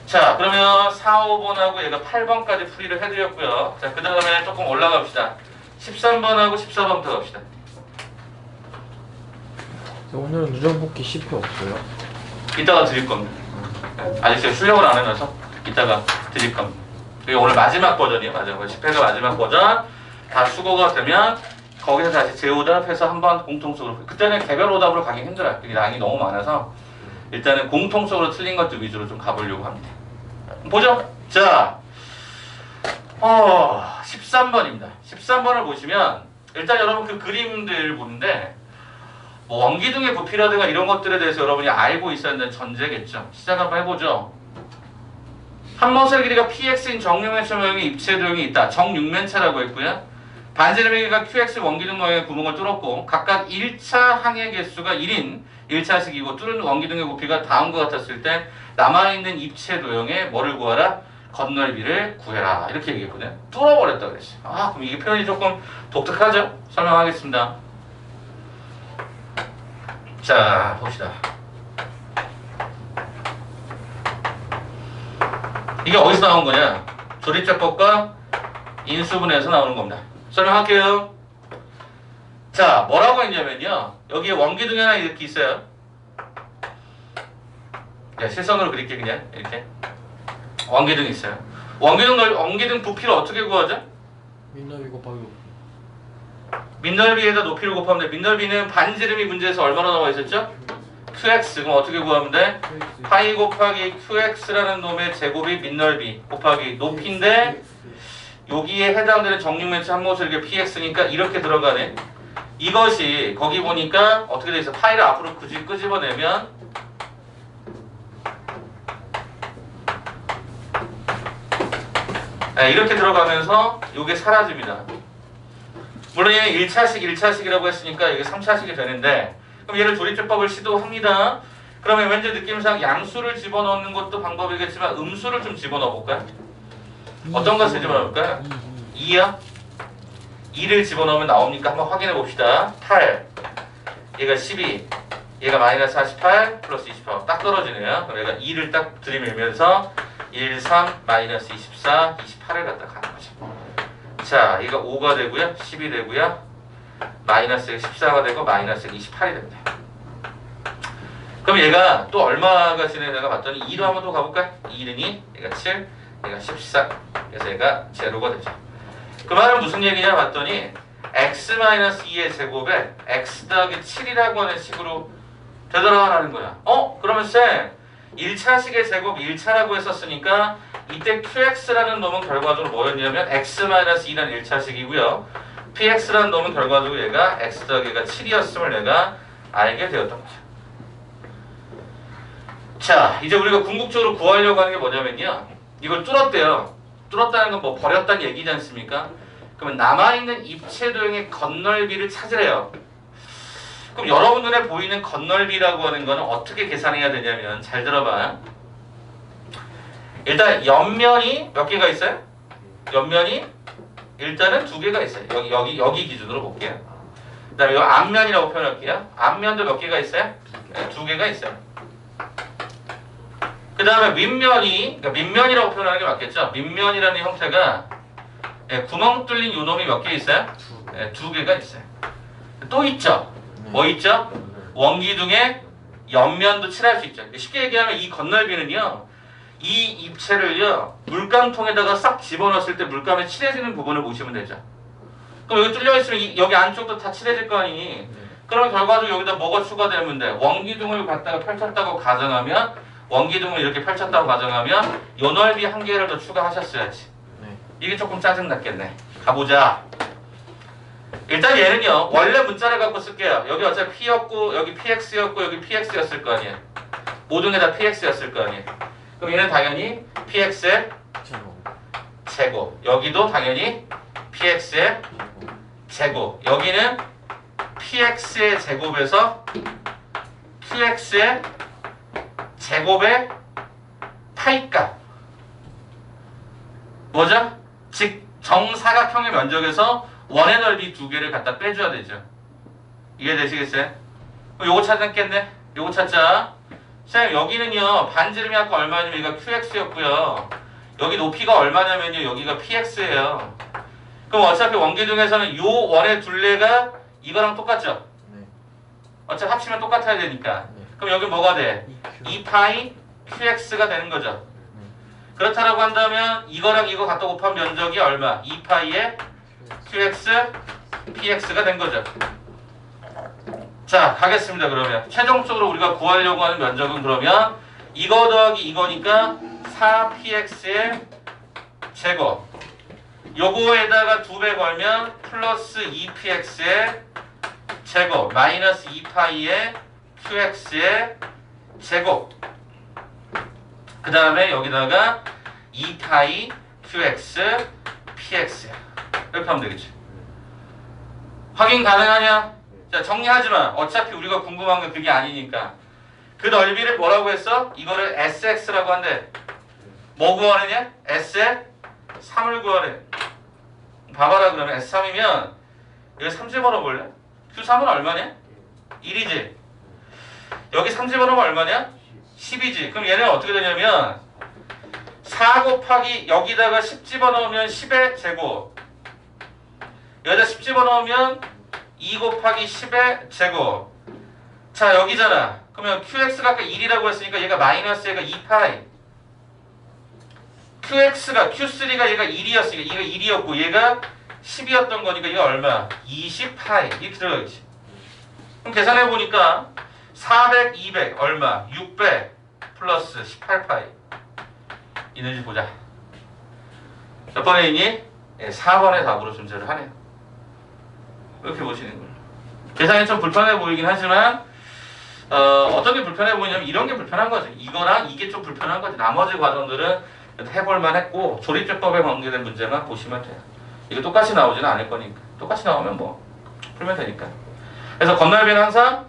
자, 그러면 4, 5번하고 얘가 8번까지 풀이를 해드렸고요. 자, 그 다음에 조금 올라갑시다. 13번하고 14번부터 갑시다. 오늘은 누전복귀 10회 없어요. 이따가 드릴 겁니다. 아직 제가 출력을 안 해놔서 이따가 드릴 겁니다. 이게 오늘 마지막 버전이에요. 맞아요. 10회가 마지막 버전. 다 수고가 되면 거기서 다시 재오답해서 한번 공통적으로. 그때는 개별 오답으로 가기 힘들어요. 이게 양이 너무 많아서 일단은 공통적으로 틀린 것들 위주로 좀 가보려고 합니다. 보죠. 자, 13번입니다. 13번을 보시면 일단 여러분 그 그림들 보는데 뭐 원기둥의 부피라든가 이런 것들에 대해서 여러분이 알고 있어야 한다는 전제겠죠. 시작 한번 해보죠. 한모셀 길이가 px인 정육면체 모양의 입체 도형이 있다. 정육면체라고 했고요. 반지름의 길이가 qx 원기둥 모양의 구멍을 뚫었고 각각 1차 항의 개수가 1인 1차식이고 뚫은 원기둥의 부피가 다음과 같았을 때 남아있는 입체 도형의 뭐를 구하라? 건널비를 구해라. 이렇게 얘기했거든요. 뚫어버렸다 그랬어요. 그럼 이게 표현이 조금 독특하죠? 설명하겠습니다. 자, 봅시다. 이게 어디서 나온 거냐? 조립제법과 인수분해에서 나오는 겁니다. 설명할게요. 자, 뭐라고 했냐면요. 여기에 원기둥이 하나 이렇게 있어요. 자, 실선으로 그릴게 그냥 이렇게. 원기둥이 있어요. 원기둥 부피를 어떻게 구하죠? 민너비 곱하기 민넓이에다 높이를 곱하면 돼. 민넓이는 반지름이 문제에서 얼마나 나와 있었죠? qx. 그럼 어떻게 구하면 돼? 파이 곱하기 qx라는 놈의 제곱이 민넓이 곱하기 높이인데 여기에 해당되는 정육면체 한모셀 이게 px니까 이렇게 들어가네. 이것이 거기 보니까 어떻게 돼 있어? 파이를 앞으로 끄집어내면 이렇게 들어가면서 이게 사라집니다. 물론 얘는 1차식이라고 했으니까 이게 3차식이 되는데 그럼 얘를 조립제법을 시도합니다. 그러면 왠지 느낌상 양수를 집어넣는 것도 방법이겠지만 음수를 좀 집어넣어 볼까요? 어떤 것을 집어넣을까요? 2요? 2를 집어넣으면 나옵니까? 한번 확인해 봅시다. 8 얘가 12 얘가 마이너스 48 플러스 28 딱 떨어지네요. 그럼 얘가 2를 딱 들이밀면서 1, 3, 마이너스 24, 28을 갖다 가는 거죠. 자, 얘가 5가 되고요. 10이 되고요. 마이너스 14가 되고 마이너스 28이 됩니다. 그럼 얘가 또 얼마가 지내다가 봤더니 2로 한번 더 가볼까요? 2는 2, 얘가 7, 얘가 14. 그래서 얘가 제로가 되죠. 그 말은 무슨 얘기냐 봤더니 x-2의 제곱에 x 더하기 7이라고 하는 식으로 되더라라는 거야. 그러면 쌤 1차식의 제곱 1차라고 했었으니까 이때 qx라는 놈은 결과적으로 뭐였냐면 x-2라는 1차식이고요. px라는 놈은 결과적으로 얘가 x 더하기가 7이었음을 내가 알게 되었던 거죠. 자, 이제 우리가 궁극적으로 구하려고 하는 게 뭐냐면요. 이걸 뚫었대요. 뚫었다는 건 뭐 버렸다는 얘기지 않습니까? 그러면 남아있는 입체 도형의 건널비를 찾으래요. 그럼 여러분 눈에 보이는 건널비라고 하는 거는 어떻게 계산해야 되냐면 잘 들어봐. 일단 옆면이 몇 개가 있어요? 옆면이 일단은 2개가 있어요. 여기 기준으로 볼게요. 그 다음에 이 앞면이라고 표현할게요. 앞면도 몇 개가 있어요? 2개가 있어요. 그 다음에 윗면이, 그러니까 밑면이라고 표현하는 게 맞겠죠? 밑면이라는 형태가 구멍 뚫린 요 놈이 몇 개 있어요? 2개가 있어요. 또 있죠? 뭐 있죠? 원기둥의 옆면도 칠할 수 있죠. 쉽게 얘기하면 이 건널비는요, 이 입체를요, 물감통에다가 싹 집어넣었을 때 물감에 칠해지는 부분을 보시면 되죠. 그럼 여기 뚫려 있으면 여기 안쪽도 다 칠해질 거 아니니? 그럼 결과적으로 여기다 뭐가 추가되면 돼? 원기둥을 갖다가 펼쳤다고 가정하면, 원기둥을 이렇게 펼쳤다고 가정하면, 요 넓이 한 개를 더 추가하셨어야지. 이게 조금 짜증났겠네. 가보자. 일단 얘는요, 원래 문자를 갖고 쓸게요. 여기 어차피 P였고, 여기 PX였고, 여기 PX였을 거 아니에요. 모든 게 다 PX였을 거 아니에요. 그럼 얘는 당연히 PX의 제곱. 여기도 당연히 PX의 제곱. 여기는 px의 제곱에서 qx의 제곱의 파이값. 뭐죠? 즉 정사각형의 면적에서 원의 넓이 두 개를 갖다 빼줘야 되죠. 이해되시겠어요? 요거 찾았겠네? 요거 찾자. 쌤 여기는요 반지름이 아까 얼마냐면 여기가 qx였고요. 여기 높이가 얼마냐면요 여기가 px예요. 그럼 어차피 원기둥에서는 요 원의 둘레가 이거랑 똑같죠? 네. 어차피 합치면 똑같아야 되니까. 네. 그럼 여기 뭐가 돼? 2파이 qx가 되는 거죠. 그렇다라고 한다면 이거랑 이거 갖다 곱한 면적이 얼마? 2파이의 qx px가 된 거죠. 자 가겠습니다. 그러면 최종적으로 우리가 구하려고 하는 면적은 그러면 이거 더하기 이거니까 4px의 제곱 요거에다가 2배 걸면 플러스 2px의 제곱 마이너스 2파이의 qx의 제곱 그 다음에 여기다가 2파이 qx px 이렇게 하면 되겠지. 확인 가능하냐? 자 정리하지마. 어차피 우리가 궁금한 건 그게 아니니까. 그 넓이를 뭐라고 했어? 이거를 sx라고 한대. 뭐 구하느냐? s의 3을 구하래. 봐봐라. 그러면 s3이면 여기 3집어넣어 볼래? q3은 얼마냐? 1이지. 여기 3집어넣으면 얼마냐? 10이지. 그럼 얘는 어떻게 되냐면 4 곱하기 여기다가 10 집어넣으면 10의 제곱 여기다 10 집어넣으면 2 곱하기 10의 제곱. 자 여기잖아. 그러면 qx가 아까 1이라고 했으니까 얘가 마이너스 얘가 2파이 qx가 q3가 얘가 1이었으니까 얘가 1이었고 얘가 10이었던 거니까 얘가 얼마? 20파이 이렇게 들어가겠지. 그럼 계산해보니까 400, 200 얼마? 600 플러스 18파이 있는지 보자. 몇 번에 있니? 네, 4번의 답으로 존재를 하네요. 이렇게 보시는 거예요. 계산이 좀 불편해 보이긴 하지만 어떤 게 불편해 보이냐면 이런 게 불편한 거죠. 이거랑 이게 좀 불편한 거지. 나머지 과정들은 해볼만 했고 조립제법에 관계된 문제만 보시면 돼요. 이거 똑같이 나오지는 않을 거니까. 똑같이 나오면 뭐 풀면 되니까. 그래서 건널비는 항상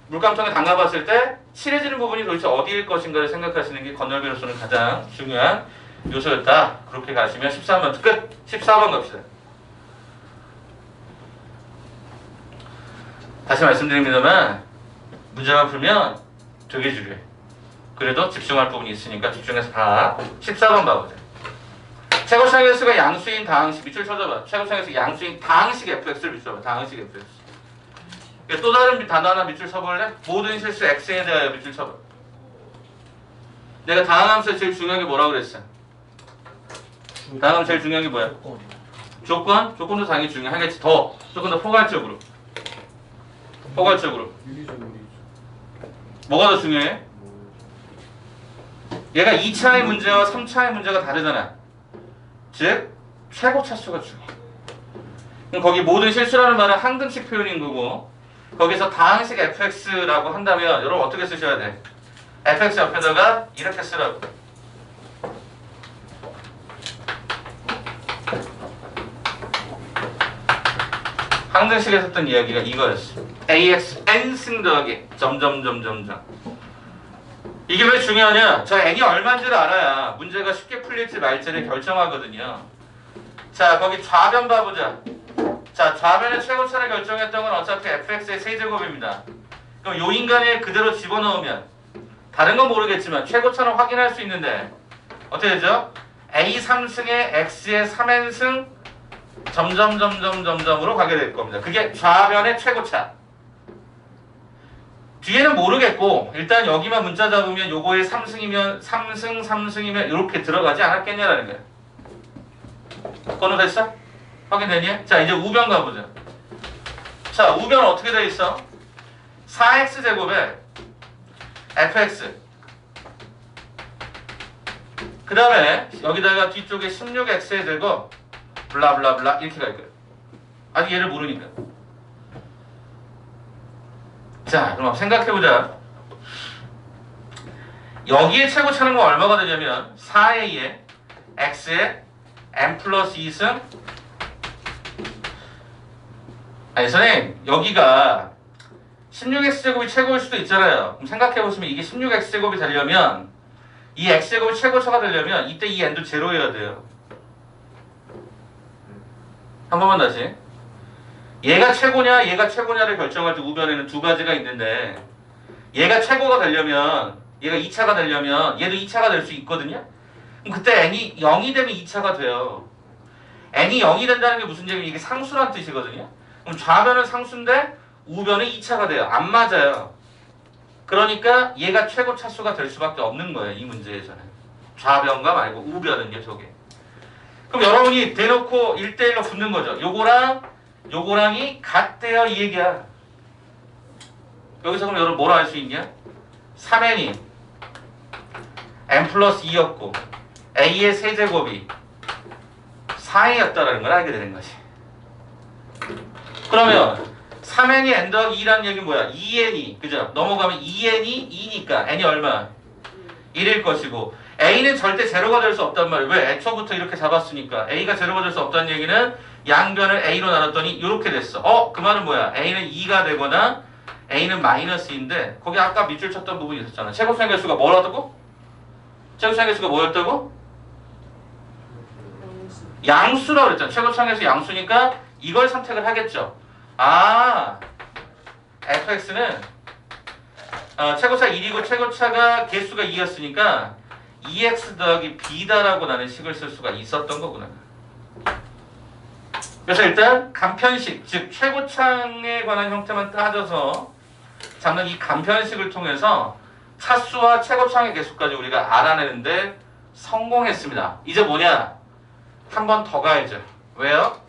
물감통에 담가봤을 때 칠해지는 부분이 도대체 어디일 것인가를 생각하시는 게 건널비로서는 가장 중요한 요소였다. 그렇게 가시면 13번 끝! 14번 갑시다. 다시 말씀드립니다만 문제만 풀면 되게 중요해. 그래도 집중할 부분이 있으니까 집중해서 봐. 14번 봐보자. 최고차의 수가 양수인 다항식 밑줄 쳐줘봐. 최고차의 수 양수인 다항식 fx를 밑줄 쳐봐. 다항식 fx. 또 다른 단어 하나 밑줄 쳐볼래? 모든 실수 x에 대하여 밑줄 쳐봐. 내가 다항함수에 제일 중요한 게 뭐라고 그랬어? 다항함 제일 중요한 게 뭐야? 조건? 조건도 당연히 중요하겠지. 조금 더 포괄적으로. 포괄적으로. 뭐가 더 중요해? 얘가 2차의 문제와 3차의 문제가 다르잖아. 즉 최고 차수가 중요해. 그럼 거기 모든 실수라는 말은 항등식 표현인 거고 거기서 다항식 fx라고 한다면 여러분 어떻게 쓰셔야 돼? fx 옆에다가 이렇게 쓰라고. 항등식에서 했던 이야기가 이거였어. ax n승 더하기 점점점점점. 이게 왜 중요하냐? 저 n이 얼마인지를 알아야 문제가 쉽게 풀릴지 말지를 결정하거든요. 자 거기 좌변 봐보자. 자 좌변의 최고차를 결정했던 건 어차피 fx의 세제곱입니다. 그럼 요 인간을 그대로 집어넣으면 다른 건 모르겠지만 최고차는 확인할 수 있는데 어떻게 되죠? a 3승에 x의 3n승 점점점점점점으로 가게 될 겁니다. 그게 좌변의 최고차. 뒤에는 모르겠고 일단 여기만 문자 잡으면 요거의 3승이면 3승이면 이렇게 들어가지 않았겠냐라는 거야. 그거는 됐어? 확인되니? 자 이제 우변 가보자. 자 우변은 어떻게 돼 있어? 4x제곱에 fx 그 다음에 여기다가 뒤쪽에 16x의 제곱 블라블라블라 이렇게 갈 거야. 아직 얘를 모르니까. 자 그럼 생각해보자. 여기에 최고차는 건 얼마가 되냐면 4a에 x에 n 플러스 2승 아니 선생님 여기가 16x제곱이 최고일 수도 있잖아요. 그럼 생각해보시면 이게 16x제곱이 되려면 이 x제곱이 최고차가 되려면 이때 이 n도 제로여야 돼요. 한 번만 다시. 얘가 최고냐 얘가 최고냐를 결정할 때 우변에는 두 가지가 있는데 얘가 최고가 되려면 얘가 2차가 되려면 얘도 2차가 될 수 있거든요. 그럼 그때 n이 0이 되면 2차가 돼요. n이 0이 된다는 게 무슨 얘기냐면 이게 상수란 뜻이거든요. 그럼 좌변은 상수인데 우변은 2차가 돼요. 안 맞아요. 그러니까 얘가 최고 차수가 될 수밖에 없는 거예요. 이 문제에서는. 좌변과 말고 우변은요. 저게. 그럼 여러분이 대놓고 1대1로 붙는 거죠. 요거랑이 같대요. 이 얘기야. 여기서 그럼 여러분 뭐라 할 수 있냐? 3n이 n 플러스 2였고 a의 세제곱이 4n이었다라는 걸 알게 되는 것이. 그러면 3n이 n 더하기 2라는 얘기는 뭐야? 2n이 그죠? 넘어가면 2n이 2니까 n이 얼마? 1일 것이고 a는 절대 제로가 될 수 없단 말이에요. 왜? 애초부터 이렇게 잡았으니까. a가 제로가 될 수 없다는 얘기는 양변을 a로 나눴더니 이렇게 됐어. 그 말은 뭐야? a는 2가 되거나 a는 마이너스인데 거기 아까 밑줄 쳤던 부분이 있었잖아. 최고차의 개수가 뭐라고? 최고차의 개수가 뭐였다고? 양수라고 그랬잖아. 최고차의 개수 양수니까 이걸 선택을 하겠죠. fx는 최고차 1이고 최고차가 개수가 2였으니까 2x 더하기 b다라고 나는 식을 쓸 수가 있었던 거구나. 그래서 일단 간편식, 즉 최고차에 관한 형태만 따져서 잡는 이 간편식을 통해서 차수와 최고차의 개수까지 우리가 알아내는데 성공했습니다. 이제 뭐냐? 한 번 더 가야죠. 왜요?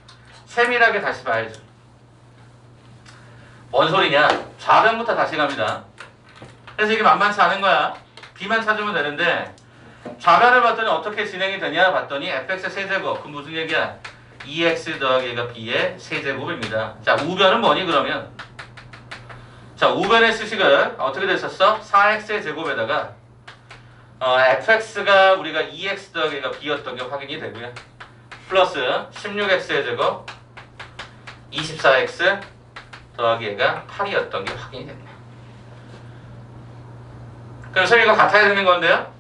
세밀하게 다시 봐야죠. 뭔 소리냐? 좌변부터 다시 갑니다. 그래서 이게 만만치 않은 거야. b만 찾으면 되는데 좌변을 봤더니 어떻게 진행이 되냐 봤더니 fx의 세제곱. 그럼 무슨 얘기야? 2x 더하기 얘가 b의 세제곱입니다. 자, 우변은 뭐니 그러면? 자, 우변의 수식은 어떻게 됐었어? 4x의 제곱에다가 fx가 우리가 2x 더하기 얘가 b였던 게 확인이 되고요. 플러스 16x의 제곱 24x 더하기 얘가 8이었던 게 확인이 됐네. 그래서 이거 같아야 되는 건데요.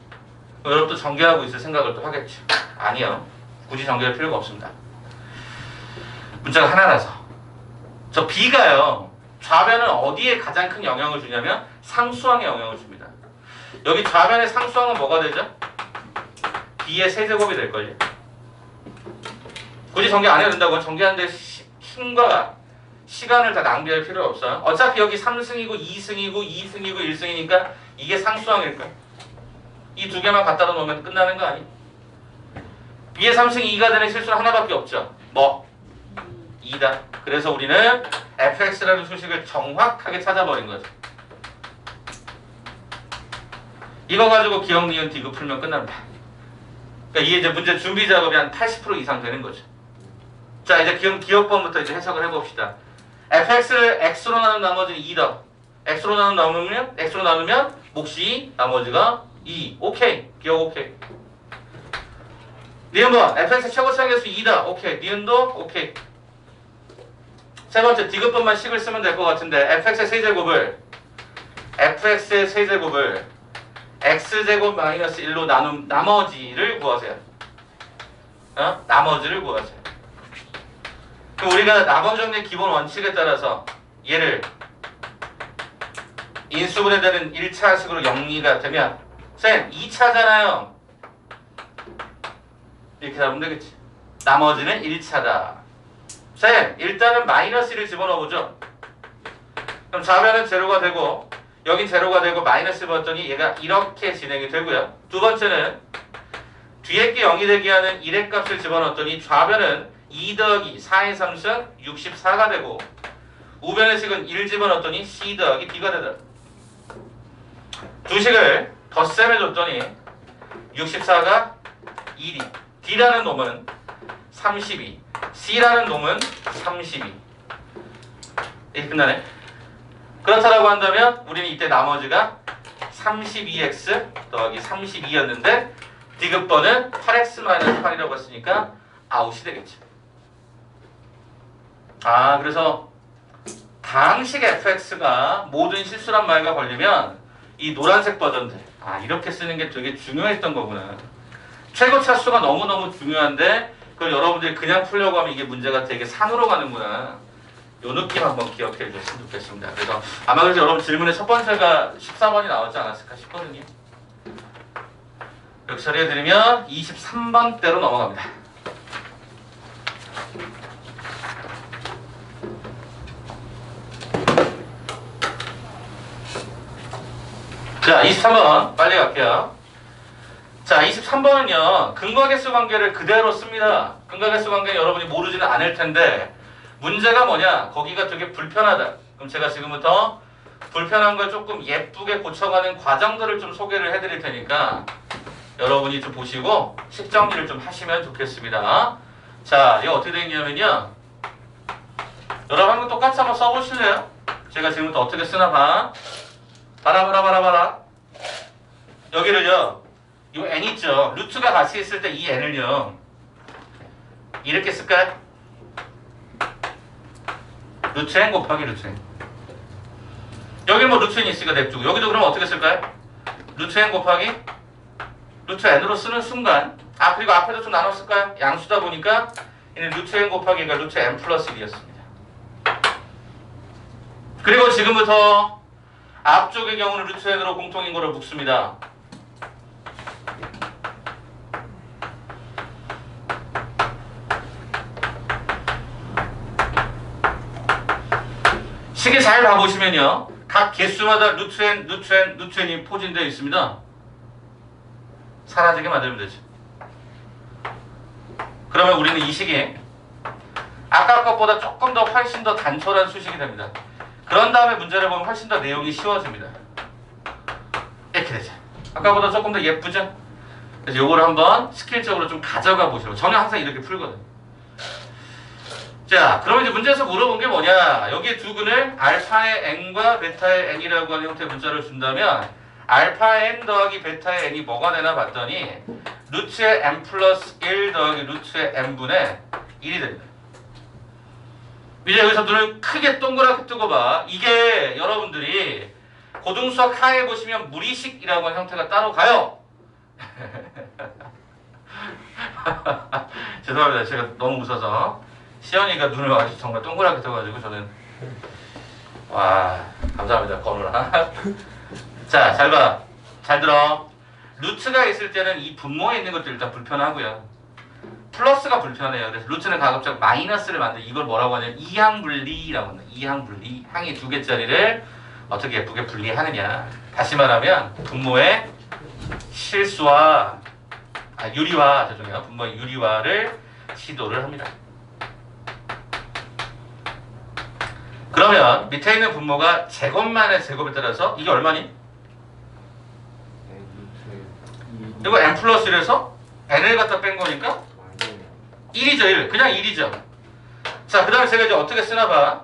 여러분도 전개하고 있을 생각을 또 하겠죠. 아니요. 굳이 전개할 필요가 없습니다. 문자가 하나라서. 저 b가요. 좌변은 어디에 가장 큰 영향을 주냐면 상수항에 영향을 줍니다. 여기 좌변의 상수항은 뭐가 되죠? b의 세제곱이 될걸요. 굳이 전개 안 해도 된다고. 전개하는데 힘과 시간을 다 낭비할 필요 없어요. 어차피 여기 3승이고 2승이고 2승이고 1승이니까 이게 상수항일 거야. 이 두 개만 갖다 놓으면 끝나는 거 아니? b의 3승이 2가 되는 실수는 하나밖에 없죠. 뭐? 2다. 그래서 우리는 fx라는 수식을 정확하게 찾아버린 거죠. 이거 가지고 기억, 니은, 디귿 풀면 끝납니다. 그러니까 이게 이제 문제 준비 작업이 한 80% 이상 되는 거죠. 자, 이제 기억번부터 이제 해석을 해봅시다. fx를 x로 나누면 나머지는 2다. x로 나누면 몫이 나머지가 2. 오케이. 기억 오케이. 니은번 fx의 최고차의 개수 2다. 오케이. 니은도 오케이. 세 번째 디귿번만 식을 쓰면 될 것 같은데 fx의 세제곱을 x제곱 마이너스 1로 나눈 나머지를 구하세요. 나머지를 구하세요. 그럼 우리가 나번 정리의 기본 원칙에 따라서 얘를 인수분해되는 1차식으로 영리가 되면 쌤 2차잖아요. 이렇게 잡으면 되겠지. 나머지는 1차다. 쌤 일단은 마이너스 1을 집어넣어보죠. 그럼 좌변은 제로가 되고 여긴 제로가 되고 마이너스 봤더니 얘가 이렇게 진행이 되고요. 두 번째는 뒤에 게 0이 되게 하는 1의 값을 집어넣었더니 좌변은 2 더하기 4의 3승 64가 되고 우변의 식은 1 집어넣었더니 c 더하기 d가 되더라. 두 식을 덧셈해 줬더니 64가 1이 d라는 놈은 32 c라는 놈은 32 이렇게 끝나네. 그렇다라고 한다면 우리는 이때 나머지가 32x 더하기 32였는데 디귿번은 8x-8이라고 했으니까 아웃이 되겠죠. 그래서 방식 fx가 모든 실수란 말과 걸리면 이 노란색 버전들 이렇게 쓰는 게 되게 중요했던 거구나. 최고 차수가 너무너무 중요한데 그걸 여러분들이 그냥 풀려고 하면 이게 문제가 되게 산으로 가는구나. 요 느낌 한번 기억해 주셨으면 좋겠습니다. 그래서 아마 그래서 여러분 질문의 첫 번째가 14번이 나오지 않았을까 싶거든요. 이렇게 처리해드리면 23번대로 넘어갑니다. 자, 23번 빨리 갈게요. 자, 23번은요. 근과 개수 관계를 그대로 씁니다. 근과 개수 관계는 여러분이 모르지는 않을 텐데 문제가 뭐냐? 거기가 되게 불편하다. 그럼 제가 지금부터 불편한 걸 조금 예쁘게 고쳐가는 과정들을 좀 소개를 해드릴 테니까 여러분이 좀 보시고 식정리를 좀 하시면 좋겠습니다. 자, 이거 어떻게 되냐면요. 여러분 한번 똑같이 한번 써보실래요? 제가 지금부터 어떻게 쓰나 봐. 봐라. 여기를요. 이 n 있죠. 루트가 같이 있을 때 이 n을요. 이렇게 쓸까요? 루트 n 곱하기 루트 n. 여기 뭐 루트 n이 있으니까 냅두고 여기도 그럼 어떻게 쓸까요? 루트 n 곱하기 루트 n으로 쓰는 순간 그리고 앞에도 좀 나눠 쓸까요? 양수다 보니까 얘는 루트 n 곱하기가 루트 n 플러스 1이었습니다. 그리고 지금부터 앞쪽의 경우는 루트 n으로 공통인 거를 묶습니다. 시계 잘 봐보시면요. 각 개수마다 루트 n이 포진되어 있습니다. 사라지게 만들면 되죠. 그러면 우리는 이 식이 아까 것보다 조금 더 훨씬 더 단촐한 수식이 됩니다. 그런 다음에 문제를 보면 훨씬 더 내용이 쉬워집니다. 이렇게 되죠. 아까보다 조금 더 예쁘죠? 그래서 요거를 한번 스킬적으로 좀 가져가 보시라고. 저는 항상 이렇게 풀거든요. 자, 그럼 이제 문제에서 물어본 게 뭐냐? 여기 두 근을 알파의 n과 베타의 n이라고 하는 형태의 문자를 준다면 알파의 n 더하기 베타의 n이 뭐가 되나 봤더니 루트의 n 플러스 1 더하기 루트의 n분의 1이 됩니다. 이제 여기서 눈을 크게 동그랗게 뜨고 봐. 이게 여러분들이 고등수학 하에 보시면 무리식이라고 하는 형태가 따로 가요. 죄송합니다. 제가 너무 웃어서. 시연이가 눈을 아주 정말 동그랗게 떠가지고 저는 감사합니다. 건우라. 자, 잘 봐. 잘 들어. 루트가 있을 때는 이 분모에 있는 것도 일단 불편하고요. 플러스가 불편해요. 그래서 루트는 가급적 마이너스를 만들 이걸 뭐라고 하냐면 이항분리라고 합니다. 이항분리. 항이 두 개짜리를 어떻게 예쁘게 분리하느냐. 다시 말하면 분모의 실수와 분모의 유리화를 시도를 합니다. 그러면 밑에 있는 분모가 제곱만의 제곱에 따라서 이게 얼마니? 이거 n 플러스 1에서 n을 갖다 뺀 거니까 1이죠. 1. 그냥 1이죠. 자, 그 다음에 제가 이제 어떻게 쓰나 봐.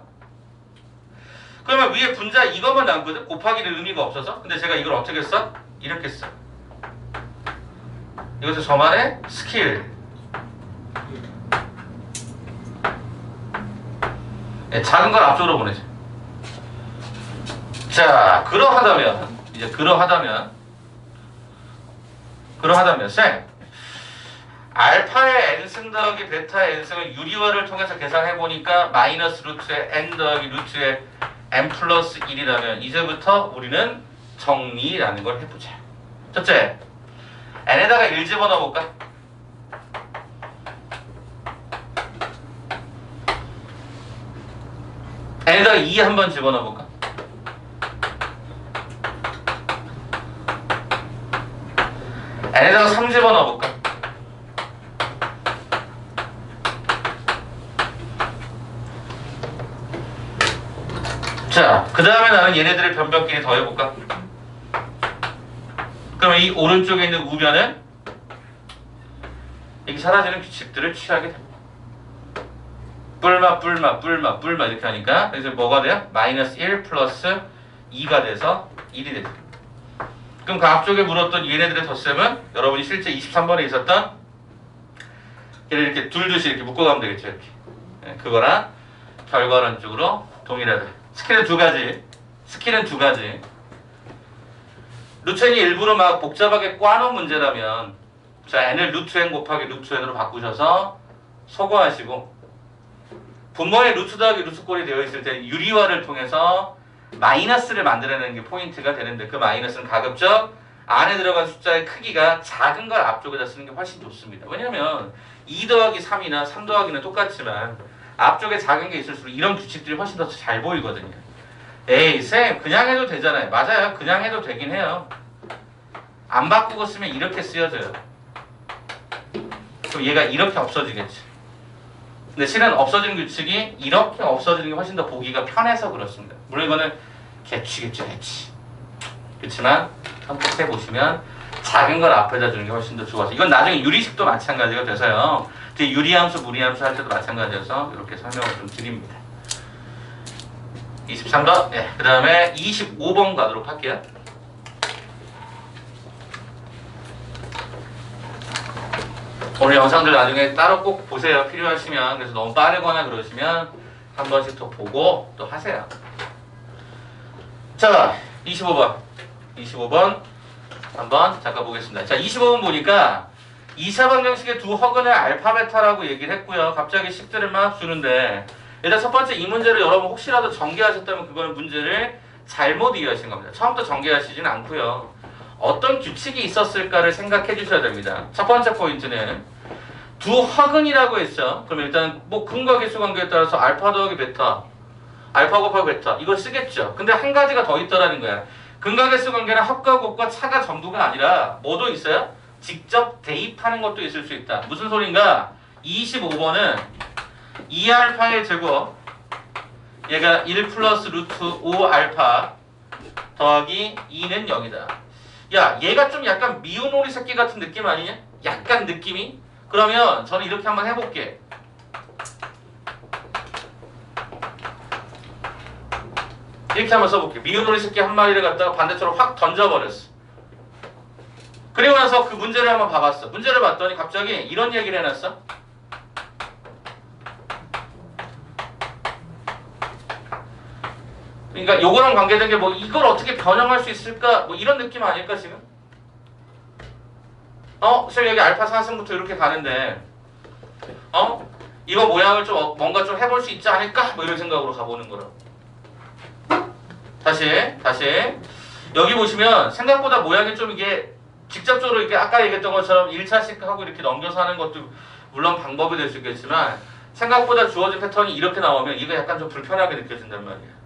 그러면 위에 분자 이것만 남거든. 곱하기는 의미가 없어서. 근데 제가 이걸 어떻게 써? 이렇게 써. 이것도 저만의 스킬. 네, 작은 걸 앞쪽으로 보내죠. 자, 그러하다면 쌤 알파의 n승 더하기 베타의 n승을 유리화를 통해서 계산해보니까 마이너스 루트의 n 더하기 루트의 n 플러스 1이라면 이제부터 우리는 정리라는 걸 해보자. 첫째, n에다가 1 집어넣어볼까? n에다가 2 한번 집어넣어볼까? n에다가 3 집어넣어볼까? 자, 그 다음에 나는 얘네들의 변별끼리 더해볼까? 그러면 이 오른쪽에 있는 우변은 이게 사라지는 규칙들을 취하게 됩니다. 뿔마 이렇게 하니까 그래서 뭐가 돼요? 마이너스 1 플러스 2가 돼서 1이 되죠. 그럼 그 앞쪽에 물었던 얘네들의 덧셈은 여러분이 실제 23번에 있었던 얘를 이렇게 둘둘씩 이렇게 묶어가면 되겠죠. 이렇게. 그거랑 결과론적으로 동일하다. 스킬은 두 가지. 스킬은 두 가지. 루트 n이 일부러 막 복잡하게 꽈놓은 문제라면 자 n을 루트 n 곱하기 루트 n으로 바꾸셔서 소거하시고 분모에 루트 더하기 루트 꼴이 되어 있을 때 유리화를 통해서 마이너스를 만들어내는 게 포인트가 되는데 그 마이너스는 가급적 안에 들어간 숫자의 크기가 작은 걸 앞쪽에다 쓰는 게 훨씬 좋습니다. 왜냐면 2 더하기 3이나 3 더하기는 똑같지만 앞쪽에 작은 게 있을수록 이런 규칙들이 훨씬 더 잘 보이거든요. 에이 쌤 그냥 해도 되잖아요. 맞아요. 그냥 해도 되긴 해요. 안 바꾸고 쓰면 이렇게 쓰여져요. 그럼 얘가 이렇게 없어지겠지. 근데 실은 없어지는 규칙이 이렇게 없어지는 게 훨씬 더 보기가 편해서 그렇습니다. 물론 이거는 개취겠죠, 개취. 그렇지만 선택해 보시면 작은 걸 앞에다 주는 게 훨씬 더 좋아서 이건 나중에 유리식도 마찬가지가 돼서요. 유리함수, 무리함수 할 때도 마찬가지여서 이렇게 설명을 좀 드립니다. 23번, 네, 그 다음에 25번 가도록 할게요. 오늘 영상들 나중에 따로 꼭 보세요. 필요하시면. 그래서 너무 빠르거나 그러시면 한 번씩 더 보고 또 하세요. 자, 25번. 25번 한번 잠깐 보겠습니다. 자, 25번 보니까 2차 방정식의 두 허근을 알파, 베타라고 얘기를 했고요. 갑자기 식들을 막 주는데 일단 첫 번째 이 문제를 여러분 혹시라도 전개하셨다면 그거는 문제를 잘못 이해하신 겁니다. 처음부터 전개하시진 않고요. 어떤 규칙이 있었을까를 생각해 주셔야 됩니다. 첫 번째 포인트는 두 허근이라고 했죠. 그럼 일단 뭐 근과 개수 관계에 따라서 알파 더하기 베타, 알파 곱하기 베타 이거 쓰겠죠. 근데 한 가지가 더 있더라는 거야. 근과 개수 관계는 합과 곱과 차가 전부가 아니라 뭐도 있어요? 직접 대입하는 것도 있을 수 있다. 무슨 소린가? 25번은 2알파의 제곱 얘가 1 플러스 루트 5알파 더하기 2는 0이다. 야 얘가 좀 약간 미운 오리 새끼 같은 느낌 아니냐? 약간 느낌이? 그러면 저는 이렇게 한번 해볼게. 이렇게 한번 써볼게. 미운 오리 새끼 한 마리를 갖다가 반대쪽으로 확 던져버렸어. 그리고 나서 그 문제를 한번 봐봤어. 문제를 봤더니 갑자기 이런 얘기를 해놨어. 그러니까 요거랑 관계된 게 뭐 이걸 어떻게 변형할 수 있을까? 뭐 이런 느낌 아닐까 지금? 선생님 여기 알파 4승부터 이렇게 가는데 이거 모양을 좀 뭔가 좀 해볼 수 있지 않을까? 뭐 이런 생각으로 가보는 거라고. 다시 여기 보시면 생각보다 모양이 좀 이게 직접적으로 이렇게 아까 얘기했던 것처럼 1차씩 하고 이렇게 넘겨서 하는 것도 물론 방법이 될 수 있겠지만 생각보다 주어진 패턴이 이렇게 나오면 이거 약간 좀 불편하게 느껴진단 말이야.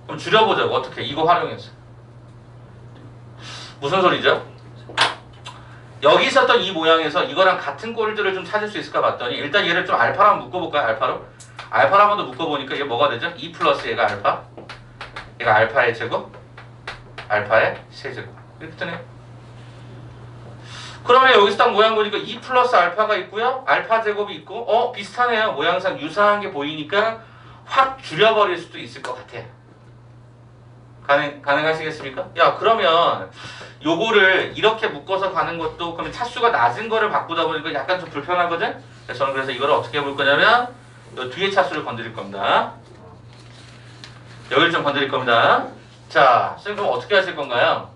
그럼 줄여보자고. 어떻게? 이거 활용해서. 무슨 소리죠? 여기 있었던 이 모양에서 이거랑 같은 꼴들을 좀 찾을 수 있을까 봤더니 일단 얘를 좀 알파로 한번 묶어볼까요? 알파로? 알파로 한번 더 묶어보니까 이게 뭐가 되죠? 2 플러스 얘가 알파, 얘가 알파의 제곱, 알파의 세제곱 이렇게 뜨네. 그러면 여기서 딱 모양 보니까 2 플러스 알파가 있고요. 알파 제곱이 있고 비슷하네요. 모양상 유사한 게 보이니까 확 줄여버릴 수도 있을 것 같아요. 가능하시겠습니까? 야 그러면 요거를 이렇게 묶어서 가는 것도 그러면 차수가 낮은 거를 바꾸다 보니까 약간 좀 불편하거든? 저는 그래서 이거를 어떻게 해볼 거냐면 요 뒤에 차수를 건드릴 겁니다. 여기를 좀 건드릴 겁니다. 자, 선생님 그럼 어떻게 하실 건가요?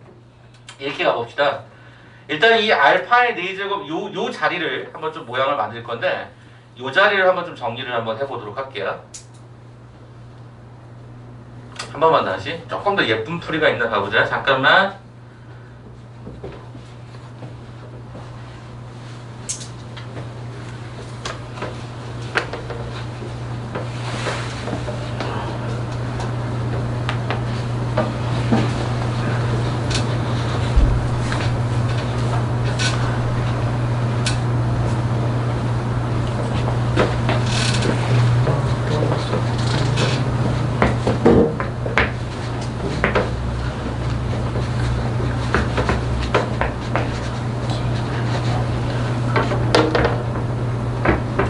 이렇게 가봅시다. 일단 이 알파의 4제곱 요 자리를 한번 좀 모양을 만들 건데 요 자리를 한번 좀 정리를 한번 해보도록 할게요. 한 번만 다시 조금 더 예쁜 풀이가 있나 가보자. 잠깐만.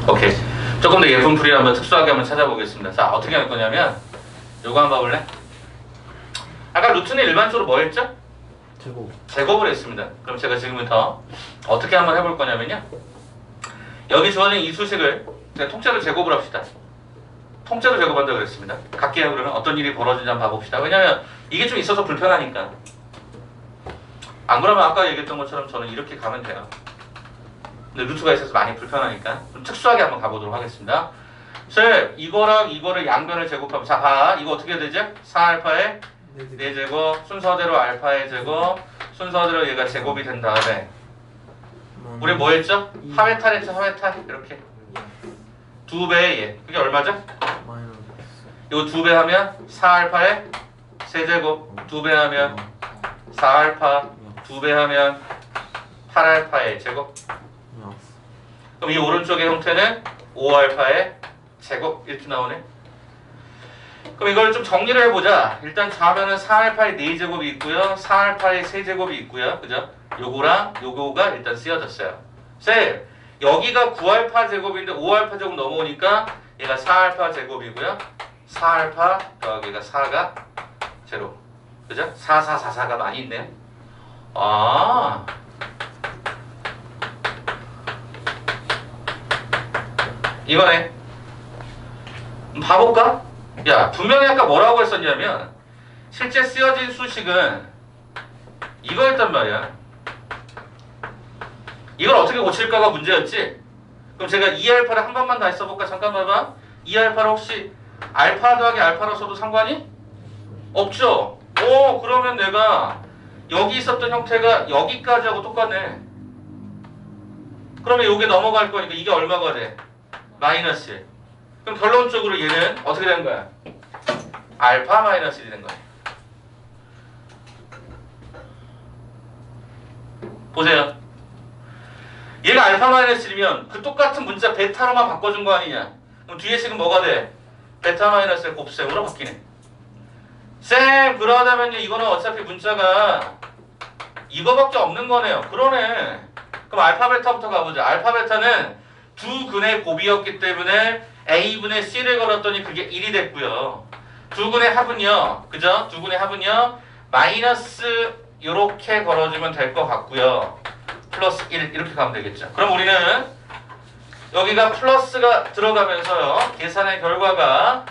오케이. 조금 더 예쁜 풀이를 한번 특수하게 한번 찾아보겠습니다. 자, 어떻게 할 거냐면 요거 한번 봐볼래? 아까 루트는 일반적으로 뭐 했죠? 제곱을 했습니다. 그럼 제가 지금부터 어떻게 한번 해볼 거냐면요. 여기 주어진 이 수식을 제가 통째로 제곱을 합시다. 통째로 제곱한다고 그랬습니다. 갈게요. 그러면 어떤 일이 벌어지는지 한번 봐봅시다. 왜냐면 이게 좀 있어서 불편하니까. 안 그러면 아까 얘기했던 것처럼 저는 이렇게 가면 돼요. 근데 루트가 있어서 많이 불편하니까 좀 특수하게 한번 가보도록 하겠습니다. 쌤, 이거랑 이거를 양변을 제곱하면 자, 봐. 이거 어떻게 되지? 4알파에 4제곱, 순서대로 알파의 제곱, 순서대로 얘가 제곱이 된 다음에 우리 뭐 했죠? 하회탈 했죠? 하회탈 이렇게 2배의 얘. 그게 얼마죠? 이거 2배 하면 4알파의 세제곱, 2배 하면 4알파, 2배 하면 8알파의 제곱. 그럼 이 오른쪽의 형태는 5알파의 제곱 이렇게 나오네. 그럼 이걸 좀 정리를 해보자. 일단 좌변은 4알파의 4제곱이 있고요. 4알파의 세제곱이 있고요. 그죠? 요거랑 요거가 일단 쓰여졌어요. 쌤, 여기가 9알파 제곱인데 5알파 제곱 넘어오니까 얘가 4알파 제곱이고요. 4알파 더하기가 4가 제로. 그죠? 4, 4, 4, 4가 많이 있네요. 아. 이거네. 봐볼까? 야, 분명히 아까 뭐라고 했었냐면 실제 쓰여진 수식은 이거였단 말이야. 이걸 어떻게 고칠까가 문제였지? 그럼 제가 2알파를 한 번만 다시 써볼까? 잠깐 봐봐. 2알파를 혹시 알파 더하기 알파로 써도 상관이? 없죠? 오, 그러면 내가 여기 있었던 형태가 여기까지 하고 똑같네. 그러면 요게 넘어갈 거니까 이게 얼마가 돼? 마이너스. 그럼 결론적으로 얘는 어떻게 되는 거야? 알파 마이너스 1이 된 거야. 보세요. 얘가 알파 마이너스 1이면 그 똑같은 문자 베타로만 바꿔준 거 아니냐? 그럼 뒤에 식은 뭐가 돼? 베타 마이너스의 곱셈으로 바뀌네. 쌤, 그러다면요 이거는 어차피 문자가 이거밖에 없는 거네요. 그러네. 그럼 알파 베타부터 가보자. 알파 베타는 두 근의 곱이었기 때문에 A분의 C를 걸었더니 그게 1이 됐고요. 두 근의 합은요. 그죠? 두 근의 합은요. 마이너스 이렇게 걸어주면 될 것 같고요. 플러스 1 이렇게 가면 되겠죠. 그럼 우리는 여기가 플러스가 들어가면서요. 계산의 결과가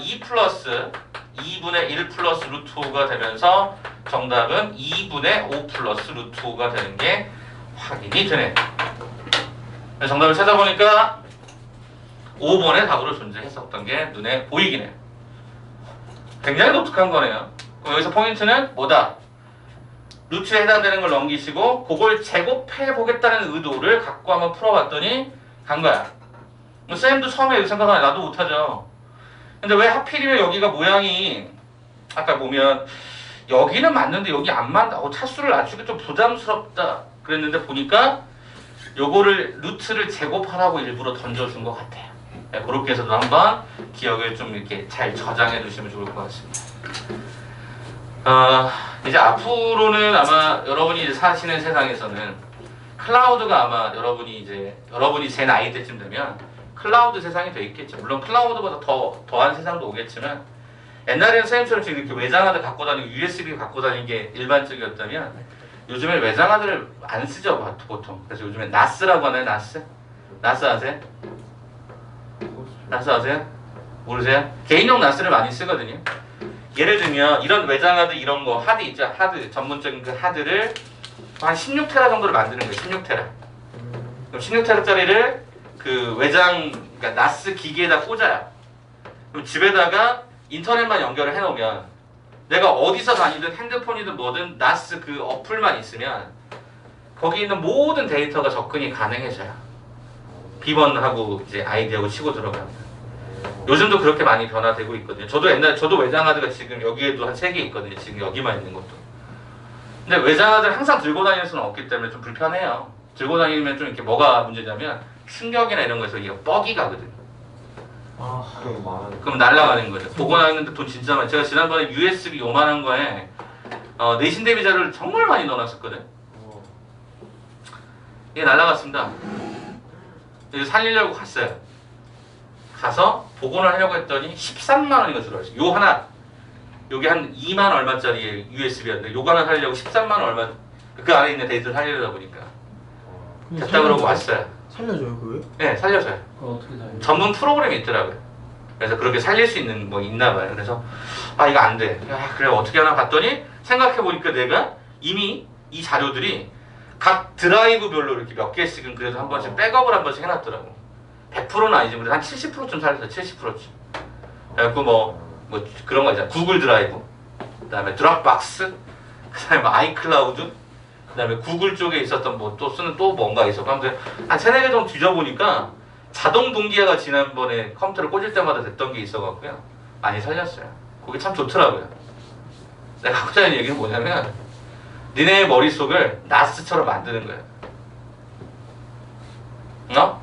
2 플러스 2분의 1 플러스 루트 5가 되면서 정답은 2분의 5 플러스 루트 5가 되는 게 확인이 되네. 정답을 찾아보니까 5번의 답으로 존재했었던 게 눈에 보이긴 해요. 굉장히 독특한 거네요. 그럼 여기서 포인트는 뭐다? 루트에 해당되는 걸 넘기시고 그걸 제곱해 보겠다는 의도를 갖고 한번 풀어봤더니 간 거야. 쌤도 처음에 이 생각은 나도 못하죠. 근데 왜 하필이면 여기가 모양이 아까 보면 여기는 맞는데 여기 안 맞다. 차수를 낮추기 좀 부담스럽다. 그랬는데 보니까 요거를 루트를 제곱하라고 일부러 던져준 것 같아요. 네, 그렇게 해서도 한번 기억을 좀 이렇게 잘 저장해 두시면 좋을 것 같습니다. 이제 앞으로는 아마 여러분이 이제 사시는 세상에서는 클라우드가 아마 여러분이 제 나이 때쯤 되면 클라우드 세상이 돼 있겠죠. 물론 클라우드보다 더한 세상도 오겠지만 옛날에는 선생님처럼 지금 이렇게 외장하드 갖고 다니고 USB 갖고 다니는 게 일반적이었다면 요즘에 외장하드를 안 쓰죠 보통. 그래서 요즘에 나스라고 하나요? 나스 아세요? 나스 아세요? 모르세요? 개인용 나스를 많이 쓰거든요. 예를 들면 이런 외장하드 이런 거 하드 있죠? 하드 전문적인 그 하드를 한 16테라 정도를 만드는 거예요. 16테라. 그럼 16테라짜리를 그 외장 그러니까 나스 기기에다 꽂아요. 그럼 집에다가 인터넷만 연결을 해놓으면 내가 어디서 다니든 핸드폰이든 뭐든 나스 그 어플만 있으면 거기 있는 모든 데이터가 접근이 가능해져요. 비번하고 이제 아이디하고 치고 들어가면. 요즘도 그렇게 많이 변화되고 있거든요. 저도 외장하드가 지금 여기에도 한 3개 있거든요. 지금 여기만 있는 것도. 근데 외장하드를 항상 들고 다닐 수는 없기 때문에 좀 불편해요. 들고 다니면 좀 이렇게 뭐가 문제냐면 충격이나 이런 거에서 이게 뻑이 가거든요. 그럼 많은. 그럼 날아가는 거죠. 보고 나왔는데 돈 진짜 많이. 제가 지난번에 USB 요만한 거에 내신 대비자를 정말 많이 넣어놨었거든. 이게 날아갔습니다. 이제 살리려고 갔어요. 가서 복원을 하려고 했더니 13만 원이가 들어왔어요. 요 하나, 요게 한 2만 얼마짜리 USB였는데 요거 하나 살리려고 13만 원 얼마, 그 안에 있는 데이터를 살리려다 보니까 됐다 그러고 왔어요. 살려줘요 그게? 네, 살려줘요. 그거 어떻게 살려? 전문 프로그램이 있더라고요. 그래서 그렇게 살릴 수 있는 뭐 있나 봐요. 그래서 아 이거 안 돼. 야, 그래 어떻게 하나 봤더니 생각해 보니까 내가 이미 이 자료들이 각 드라이브별로 이렇게 몇 개씩은 그래도 한 번씩 백업을 한 번씩 해놨더라고. 100%는 아니지만 그래도 한 70%쯤 살렸어. 70%쯤. 그래갖고 뭐 그런 거 있잖아. 구글 드라이브, 그다음에 드랍박스, 그다음에 뭐 아이클라우드, 그다음에 구글 쪽에 있었던 뭐 또 쓰는 또 뭔가 있었고 아무튼 한 세네 개 정도 뒤져보니까 자동 동기화가 지난번에 컴퓨터를 꽂을 때마다 됐던 게 있어갖고요. 많이 살렸어요. 그게 참 좋더라고요. 내가 하고자 하는 얘기는 뭐냐면 니네의 머릿속을 나스처럼 만드는 거예요.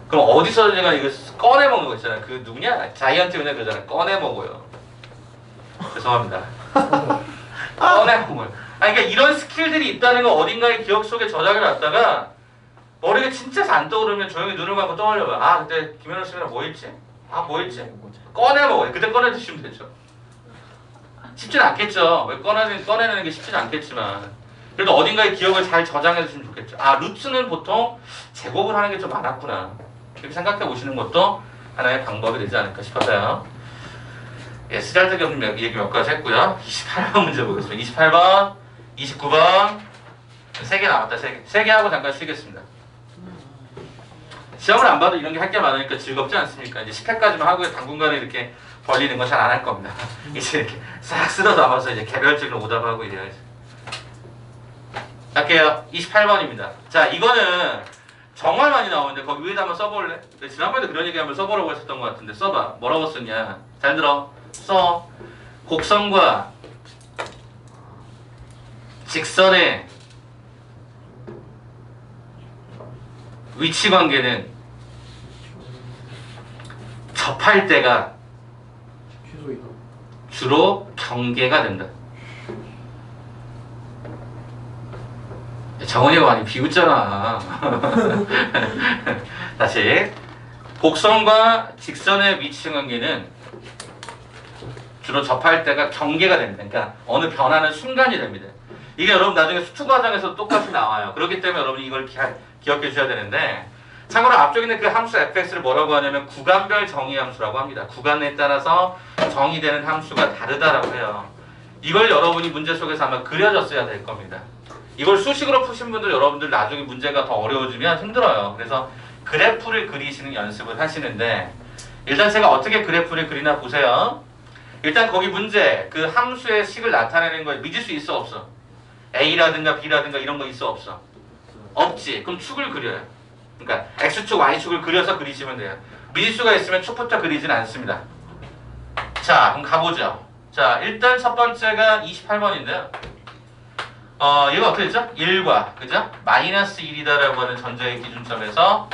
그럼 어디서 내가 이거 꺼내 먹는 거 있잖아요. 그 누구냐? 자이언트 맨날 그러잖아요. 꺼내 먹어요. 죄송합니다. 꺼내 먹어요. 그러니까 이런 스킬들이 있다는 거 어딘가에 기억 속에 저장해 놨다가 머리가 진짜 잘 안 떠오르면 조용히 눈을 감고 떠올려봐요. 아 그때 김현우 씨랑 뭐 했지? 아 뭐 했지? 꺼내 먹어요. 그때 꺼내 드시면 되죠. 쉽진 않겠죠. 왜 꺼내는 게 쉽진 않겠지만 그래도 어딘가에 기억을 잘 저장해 두시면 좋겠죠. 아 루트는 보통 제곱을 하는 게 좀 많았구나. 이렇게 생각해 보시는 것도 하나의 방법이 되지 않을까 싶어서요. 예, 쓰잘데기 없는 얘기 몇 가지 했고요. 28번 문제 보겠습니다. 28번, 29번 3개 남았다. 3개 하고 잠깐 쉬겠습니다. 시험을 안 봐도 이런 게 할 게 많으니까 즐겁지 않습니까? 이제 10회까지만 하고 당분간에 이렇게 벌리는 건 잘 안 할 겁니다. 이제 이렇게 싹 쓸어 담아서 이제 개별적으로 오답하고 이래야지. 할게요. 28번입니다. 자, 이거는 정말 많이 나오는데 거기 위에다 한번 써볼래? 지난번에도 그런 얘기 한번 써보라고 했었던 것 같은데 써봐. 뭐라고 썼냐? 잘 들어. 써. 곡선과 직선의 위치 관계는 접할 때가 최소이다. 주로 경계가 된다. 정원이가 많이 비웃잖아. 다시. 곡선과 직선의 위치 관계는 주로 접할 때가 경계가 됩니다. 그러니까 어느 변하는 순간이 됩니다. 이게 여러분 나중에 수투 과정에서 똑같이 나와요. 그렇기 때문에 여러분이 이걸 기억해 주셔야 되는데 참고로 앞쪽에 있는 그 함수 fx를 뭐라고 하냐면 구간별 정의 함수라고 합니다. 구간에 따라서 정의되는 함수가 다르다라고 해요. 이걸 여러분이 문제 속에서 아마 그려졌어야 될 겁니다. 이걸 수식으로 푸신 분들 여러분들 나중에 문제가 더 어려워지면 힘들어요. 그래서 그래프를 그리시는 연습을 하시는데 일단 제가 어떻게 그래프를 그리나 보세요. 일단 거기 문제 그 함수의 식을 나타내는 걸 믿을 수 있어 없어? A라든가 B라든가 이런 거 있어 없어? 없지. 그럼 축을 그려요. 그러니까 X축, Y축을 그려서 그리시면 돼요. 믿을 수가 있으면 축부터 그리진 않습니다. 자, 그럼 가보죠. 자, 일단 첫 번째가 28번인데요. 얘가 어떻게 됐죠? 1과, 그죠? 마이너스 1이다라고 하는 전제의 기준점에서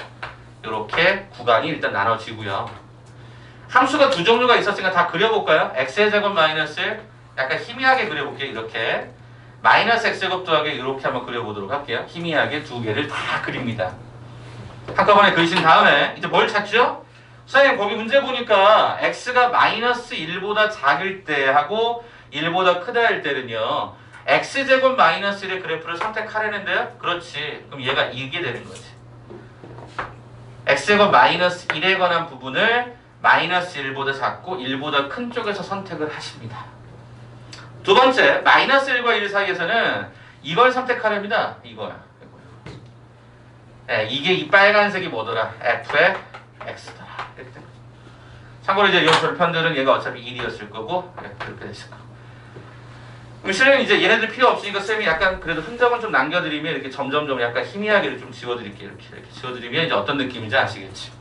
이렇게 구간이 일단 나눠지고요. 함수가 두 종류가 있었으니까 다 그려볼까요? x의 제곱 마이너스 1, 약간 희미하게 그려볼게요. 이렇게. 마이너스 x제곱 더하기 이렇게 한번 그려보도록 할게요. 희미하게 두 개를 다 그립니다. 한꺼번에 그리신 다음에 이제 뭘 찾죠? 선생님 거기 문제 보니까 x가 마이너스 1보다 작을 때 하고 1보다 크다 할 때는요. x제곱 마이너스 1의 그래프를 선택하려는데요. 그렇지. 그럼 얘가 이게 되는 거지. x제곱 마이너스 1에 관한 부분을 마이너스 1보다 작고 1보다 큰 쪽에서 선택을 하십니다. 두 번째, 마이너스 1과 1 사이에서는 이걸 선택하렵니다. 이거야. 네, 이게 이 빨간색이 뭐더라? f의 x더라. 이렇게 된 거죠. 참고로 이제 이 별편들은 얘가 어차피 1이었을 거고 그렇게 됐을 거고. 그럼 실은 이제 얘네들 필요 없으니까 쌤이 약간 그래도 흔적은 좀 남겨드리면 이렇게 점점점 약간 희미하게 좀 지워드릴게요. 이렇게 지워드리면 이제 어떤 느낌인지 아시겠지?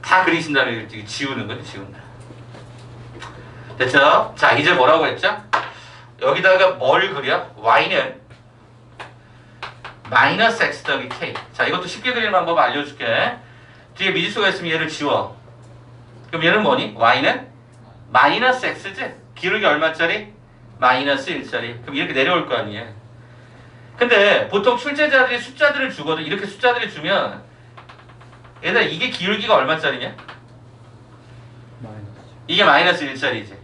다 그리신 다음에 이렇게 지우는 거지, 지운다. 됐죠? 자, 이제 뭐라고 했죠? 여기다가 뭘 그려? y는 마이너스 x 더하기 k. 자, 이것도 쉽게 그리는 방법 알려줄게. 뒤에 미지수가 있으면 얘를 지워. 그럼 얘는 뭐니? y는 마이너스 x지? 기울기 얼마짜리? 마이너스 1짜리. 그럼 이렇게 내려올 거 아니에요. 근데 보통 출제자들이 숫자들을 주거든. 이렇게 숫자들을 주면 얘들아 이게 기울기가 얼마짜리냐? 마이너스. 이게 마이너스 1짜리지.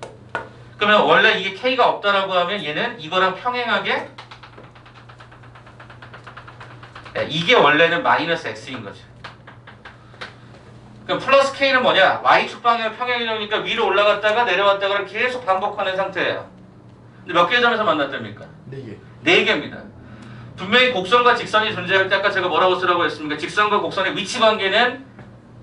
그러면 원래 이게 k가 없다라고 하면 얘는 이거랑 평행하게 이게 원래는 마이너스 x인 거죠. 그럼 플러스 K는 뭐냐? Y축 방향 평행이동이니까 위로 올라갔다가 내려왔다가 계속 반복하는 상태예요. 근데 몇 개의 점에서 만났답니까? 4개. 4개입니다. 분명히 곡선과 직선이 존재할 때 아까 제가 뭐라고 쓰라고 했습니까? 직선과 곡선의 위치 관계는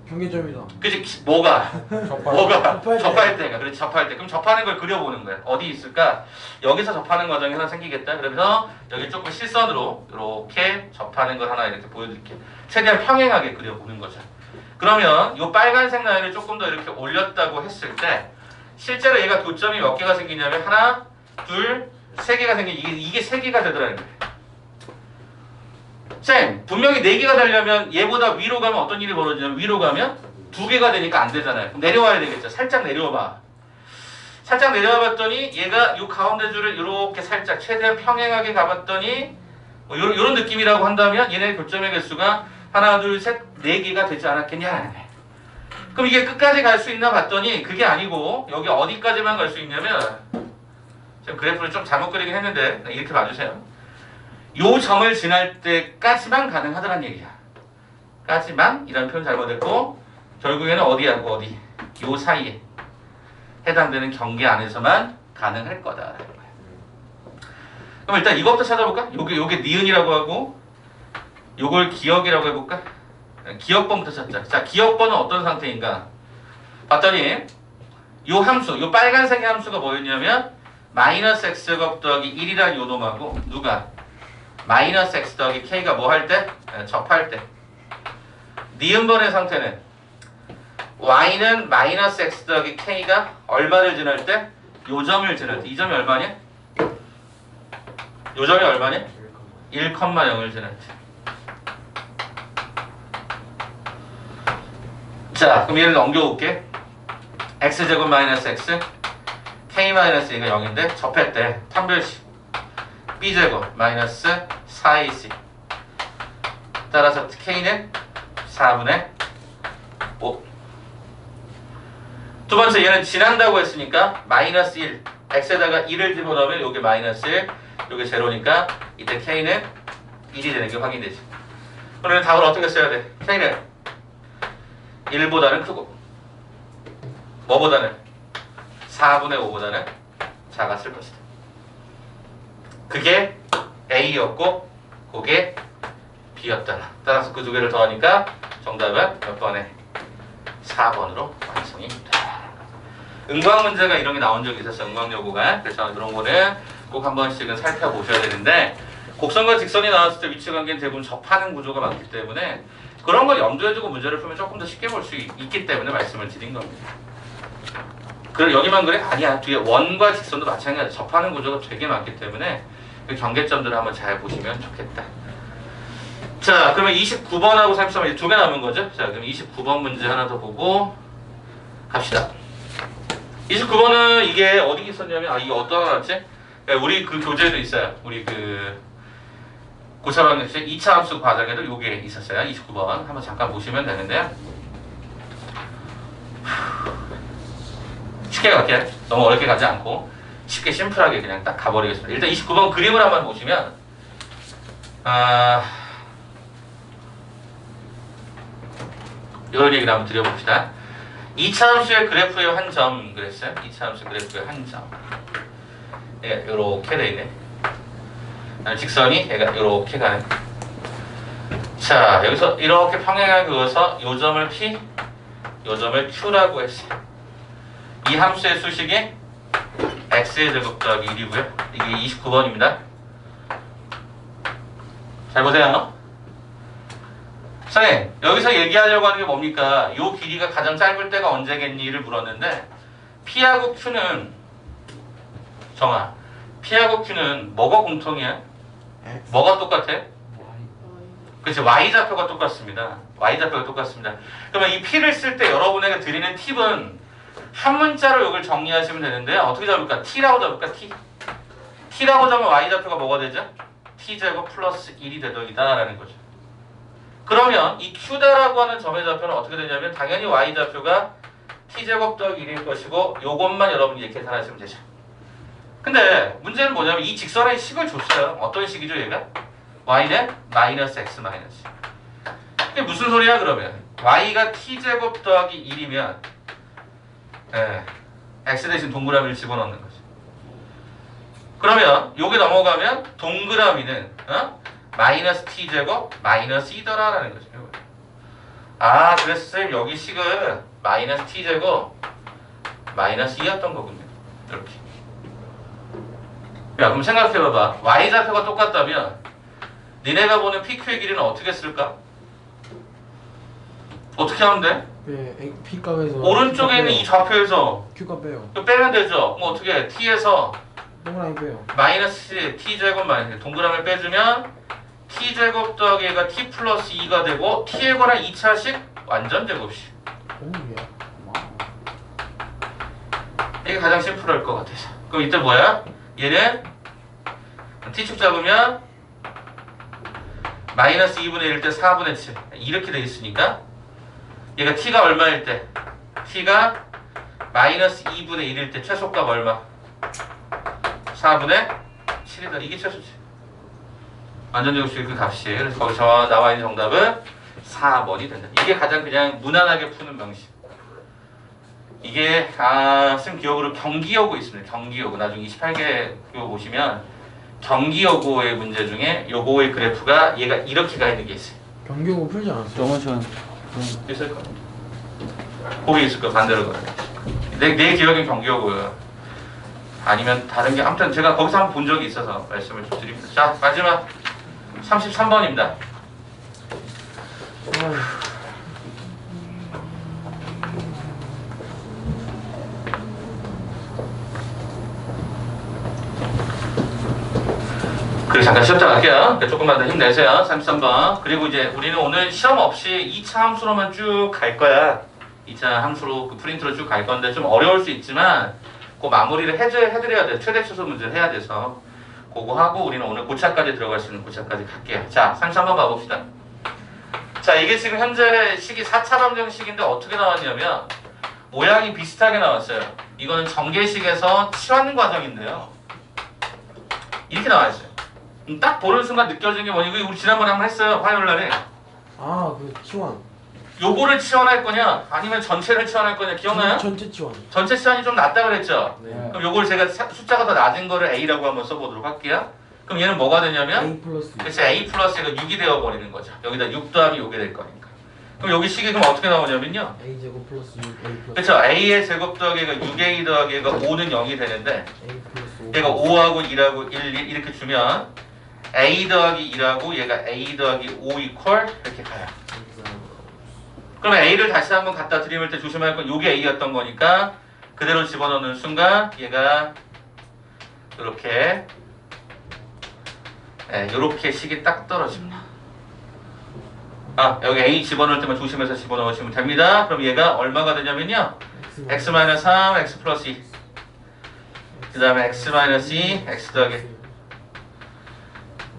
평균점이다. 그치 뭐가? 뭐가? 접할 때. 접할 때가. 그렇지 접할 때. 그럼 접하는 걸 그려보는 거야. 어디 있을까? 여기서 접하는 과정이 하나 생기겠다. 그러면서 여기 조금 실선으로 이렇게 접하는 걸 하나 이렇게 보여드릴게요. 최대한 평행하게 그려보는 거죠. 그러면 이 빨간색 라인을 조금 더 이렇게 올렸다고 했을 때 실제로 얘가 교점이 몇 개가 생기냐면 하나, 둘, 세 개가 생긴 이게 세 개가 되더라는 거예요. 쌤, 분명히 4개가 되려면 얘보다 위로 가면 어떤 일이 벌어지냐면 위로 가면 2개가 되니까 안 되잖아요. 그럼 내려와야 되겠죠. 살짝 내려와봐. 살짝 내려와 봤더니 얘가 이 가운데 줄을 이렇게 살짝 최대한 평행하게 가봤더니 뭐 요런 느낌이라고 한다면 얘네 교점의 개수가 하나, 둘, 셋, 4개가 되지 않았겠냐. 그럼 이게 끝까지 갈 수 있나 봤더니 그게 아니고 여기 어디까지만 갈 수 있냐면 지금 그래프를 좀 잘못 그리긴 했는데 이렇게 봐주세요. 요 점을 지날 때까지만 가능하다는 얘기야. 까지만 이라는 표현 잘못했고 결국에는 어디하고 어디 요 사이에 해당되는 경계 안에서만 가능할 거다라는 거야. 그럼 일단 이것부터 찾아볼까? 요게 니은이라고 하고 요걸 기억이라고 해볼까? 기억번부터 찾자. 자, 기억번은 어떤 상태인가? 봤더니 요 함수, 요 빨간색의 함수가 뭐였냐면 마이너스 x제곱 더하기 1이라는 요 놈하고 누가? 마이너스 x 더하기 k가 뭐 할 때? 접할 때. 니은번의 상태는 y는 마이너스 x 더하기 k가 얼마를 지날 때? 요 점을 지날 때. 이 점이 얼마냐? 요 점이 얼마냐? 1,0을 지날 때. 자, 그럼 얘를 넘겨볼게. x제곱 마이너스 x k 마이너스 2가 0인데 접했대. 판별식 b제곱 마이너스 4ac 따라서 k는 4분의 5. 두 번째 얘는 지난다고 했으니까 마이너스 1 x에다가 1을 집어넣으면 요게 마이너스 1 요게 제로니까 이때 k는 1이 되는 게 확인되지. 그러면 답을 어떻게 써야 돼? k는 1보다는 크고 뭐보다는 4분의 5보다는 작았을 것이다. 그게 A였고 그게 B였다. 따라서 그 두 개를 더하니까 정답은 몇 번에? 4번으로 완성이 된다. 응광 문제가 이런 게 나온 적이 있었어. 응광여고가. 그래서 이런 거는 꼭 한 번씩은 살펴보셔야 되는데 곡선과 직선이 나왔을 때 위치관계는 대부분 접하는 구조가 많기 때문에 그런 걸 염두에 두고 문제를 풀면 조금 더 쉽게 볼 수 있기 때문에 말씀을 드린 겁니다. 그럼 여기만 그래? 아니야. 뒤에 원과 직선도 마찬가지야. 접하는 구조가 되게 많기 때문에 그 경계점들을 한번 잘 보시면 좋겠다. 자, 그러면 29번하고 33번 이제 2개 남은 거죠? 자, 그럼 29번 문제 하나 더 보고 갑시다. 29번은 이게 어디 있었냐면 이게 어디다 나왔지? 우리 그 교재에도 있어요. 우리 그 고차방정식 2차 함수 과정에도 요게 있었어요. 29번 한번 잠깐 보시면 되는데요. 쉽게 갈게요. 너무 어렵게 가지 않고 쉽게 심플하게 그냥 딱 가버리겠습니다. 일단 29번 그림을 한번 보시면 이런 얘기를 한번 드려봅시다. 2차 함수의 그래프의 한 점 그랬어요. 2차 함수 그래프의 한 점. 예, 요렇게 돼 있네. 직선이 얘가 이렇게 가는. 자, 여기서 이렇게 평행하게 그어서 요 점을 P, 요 점을 Q라고 했어요. 이 함수의 수식이 x의 제곱 더하기 1이고요. 이게 29번입니다. 잘 보세요. 선생님, 여기서 얘기하려고 하는 게 뭡니까? 요 길이가 가장 짧을 때가 언제겠니를 물었는데 P하고 Q는 정아, P하고 Q는 뭐가 공통이야? 뭐가 똑같아? 그렇지, Y좌표가 똑같습니다. Y좌표가 똑같습니다. 그러면 이 P를 쓸 때 여러분에게 드리는 팁은 한 문자로 이걸 정리하시면 되는데 어떻게 잡을까? T라고 잡을까? T라고 잡으면 Y좌표가 뭐가 되죠? T제곱 플러스 1이 되더이다 라는 거죠. 그러면 이 Q다라고 하는 점의 좌표는 어떻게 되냐면 당연히 Y좌표가 T제곱 더하기 1일 것이고 요것만 여러분이 이렇게 계산하시면 되죠. 근데 문제는 뭐냐면 이 직선의 식을 줬어요. 어떤 식이죠 얘가? Y는 마이너스 X 마이너스. 이게 무슨 소리야 그러면? y가 t제곱 더하기 1이면 x 대신 동그라미를 집어넣는 거지. 그러면 여기 넘어가면 동그라미는 마이너스 t제곱 마이너스 2더라라는 거죠. 아, 그래서 선생님 여기 식은 마이너스 t제곱 마이너스 2였던 거군요. 이렇게. 야, 그럼 생각해봐봐. y좌표가 똑같다면 니네가 보는 PQ의 길이는 어떻게 쓸까? 어떻게 하면 돼? 네, P 값에서 오른쪽에 있는 이 좌표에서 Q 값 빼요. 이거 빼면 되죠. 그럼 어떻게 해? t에서 동그라미 빼요. 마이너스 t제곱 마이너스 동그라미 빼주면 t제곱 더하기 얘가 t 플러스 2가 되고 t에 관한 2차식 완전 제곱식. 오야. 이게 가장 심플할 것 같아서. 그럼 이때 뭐야? 얘는 t축 잡으면 마이너스 2분의 1일 때 4분의 7 이렇게 돼 있으니까 얘가 t가 얼마일 때? t가 마이너스 2분의 1일 때 최소값 얼마? 4분의 7이다. 이게 최소지. 완전 제곱식의 그 값이에요. 그래서 거기서 나와 있는 정답은 4번이 된다. 이게 가장 그냥 무난하게 푸는 방식. 이게 쌤 기억으로 경기여고 있습니다. 경기여고 나중에 28개 그거 보시면 경기여고의 문제 중에 요거의 그래프가 얘가 이렇게 가 있는 게 있어요. 경기고 풀지 않았어요. 저번 시간 있을 거야. 거기 있을 거야. 반대로 가. 내 기억엔 경기여고야. 아니면 다른 게 아무튼 제가 거기서 한번 본 적이 있어서 말씀을 좀 드립니다. 자, 마지막 33번입니다. 그리고 잠깐 쉬었다 갈게요. 조금만 더 힘내세요. 33번. 그리고 이제 우리는 오늘 시험 없이 2차 함수로만 쭉 갈 거야. 2차 함수로 그 프린트로 쭉 갈 건데 좀 어려울 수 있지만 그 마무리를 해드려야 돼. 최대 최소 문제를 해야 돼서 그거 하고 우리는 오늘 고차까지 들어갈 수 있는 고차까지 갈게요. 자, 33번 봐봅시다. 자, 이게 지금 현재 식이 4차 방정식인데 어떻게 나왔냐면 모양이 비슷하게 나왔어요. 이거는 전개식에서 치환 과정인데요. 이렇게 나와있어요. 딱 보는 순간 느껴지는 게 뭐냐? 이거 우리 지난번에 한번 했어요. 화요일날에. 아, 그 치환. 요거를 치환할 거냐? 아니면 전체를 치환할 거냐? 기억나요? 전체 치환. 전체 치환이 좀 낫다 그랬죠? 네. 그럼 요걸 제가 숫자가 더 낮은 거를 A라고 한번 써보도록 할게요. 그럼 얘는 뭐가 되냐면 A 플러스. 그래서 A 플러스가 6이 되어버리는 거죠. 여기다 6 더하기 요게 될 거니까. 그럼 여기 식이 그럼 어떻게 나오냐면요. A 제곱 플러스 6 A 플러스. 그렇죠. A의 제곱 더하기가 6A 더하기가 5는 0이 되는데 A 플러스 5. 얘가 5하고 1하고 1 이렇게 주면 A 더하기 1하고 얘가 A 더하기 5 이퀄 이렇게 가요. 그러면 A를 다시 한번 갖다 드리면 때 조심할 건 요게 A였던 거니까 그대로 집어넣는 순간 얘가 이렇게 이렇게 식이 딱 떨어집니다. 아, 여기 A 집어넣을 때만 조심해서 집어넣으시면 됩니다. 그럼 얘가 얼마가 되냐면요. x-3, x 플러스 2. 그 다음에 x-2, x 더하기.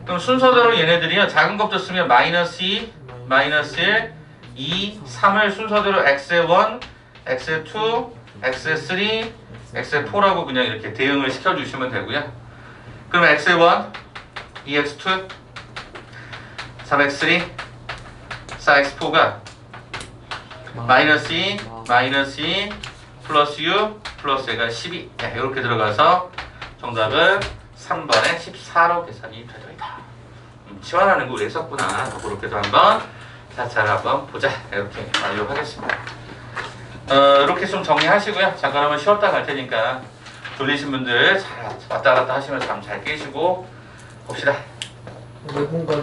그럼 순서대로 얘네들이요. 작은 것부터 쓰면 마이너스 2, 마이너스 1, 2, 3을 순서대로 x1, x2, x3, x4라고 그냥 이렇게 대응을 시켜주시면 되고요. 그럼 x1, 2x2, 3x3, 4x4가 마이너스 2, 마이너스 2, 플러스 6, 플러스 얘가 12 이렇게 들어가서 정답은 3번에 14로 계산이 되어 있다. 치환하는 거 우리 했었구나. 그렇게도 한번 자차를 한번 보자. 이렇게 완료하겠습니다. 이렇게 좀 정리하시고요. 잠깐 한번 쉬었다 갈 테니까 졸리신 분들 잘 왔다 갔다 하시면서 잠 잘 깨시고 봅시다. 네 분까지.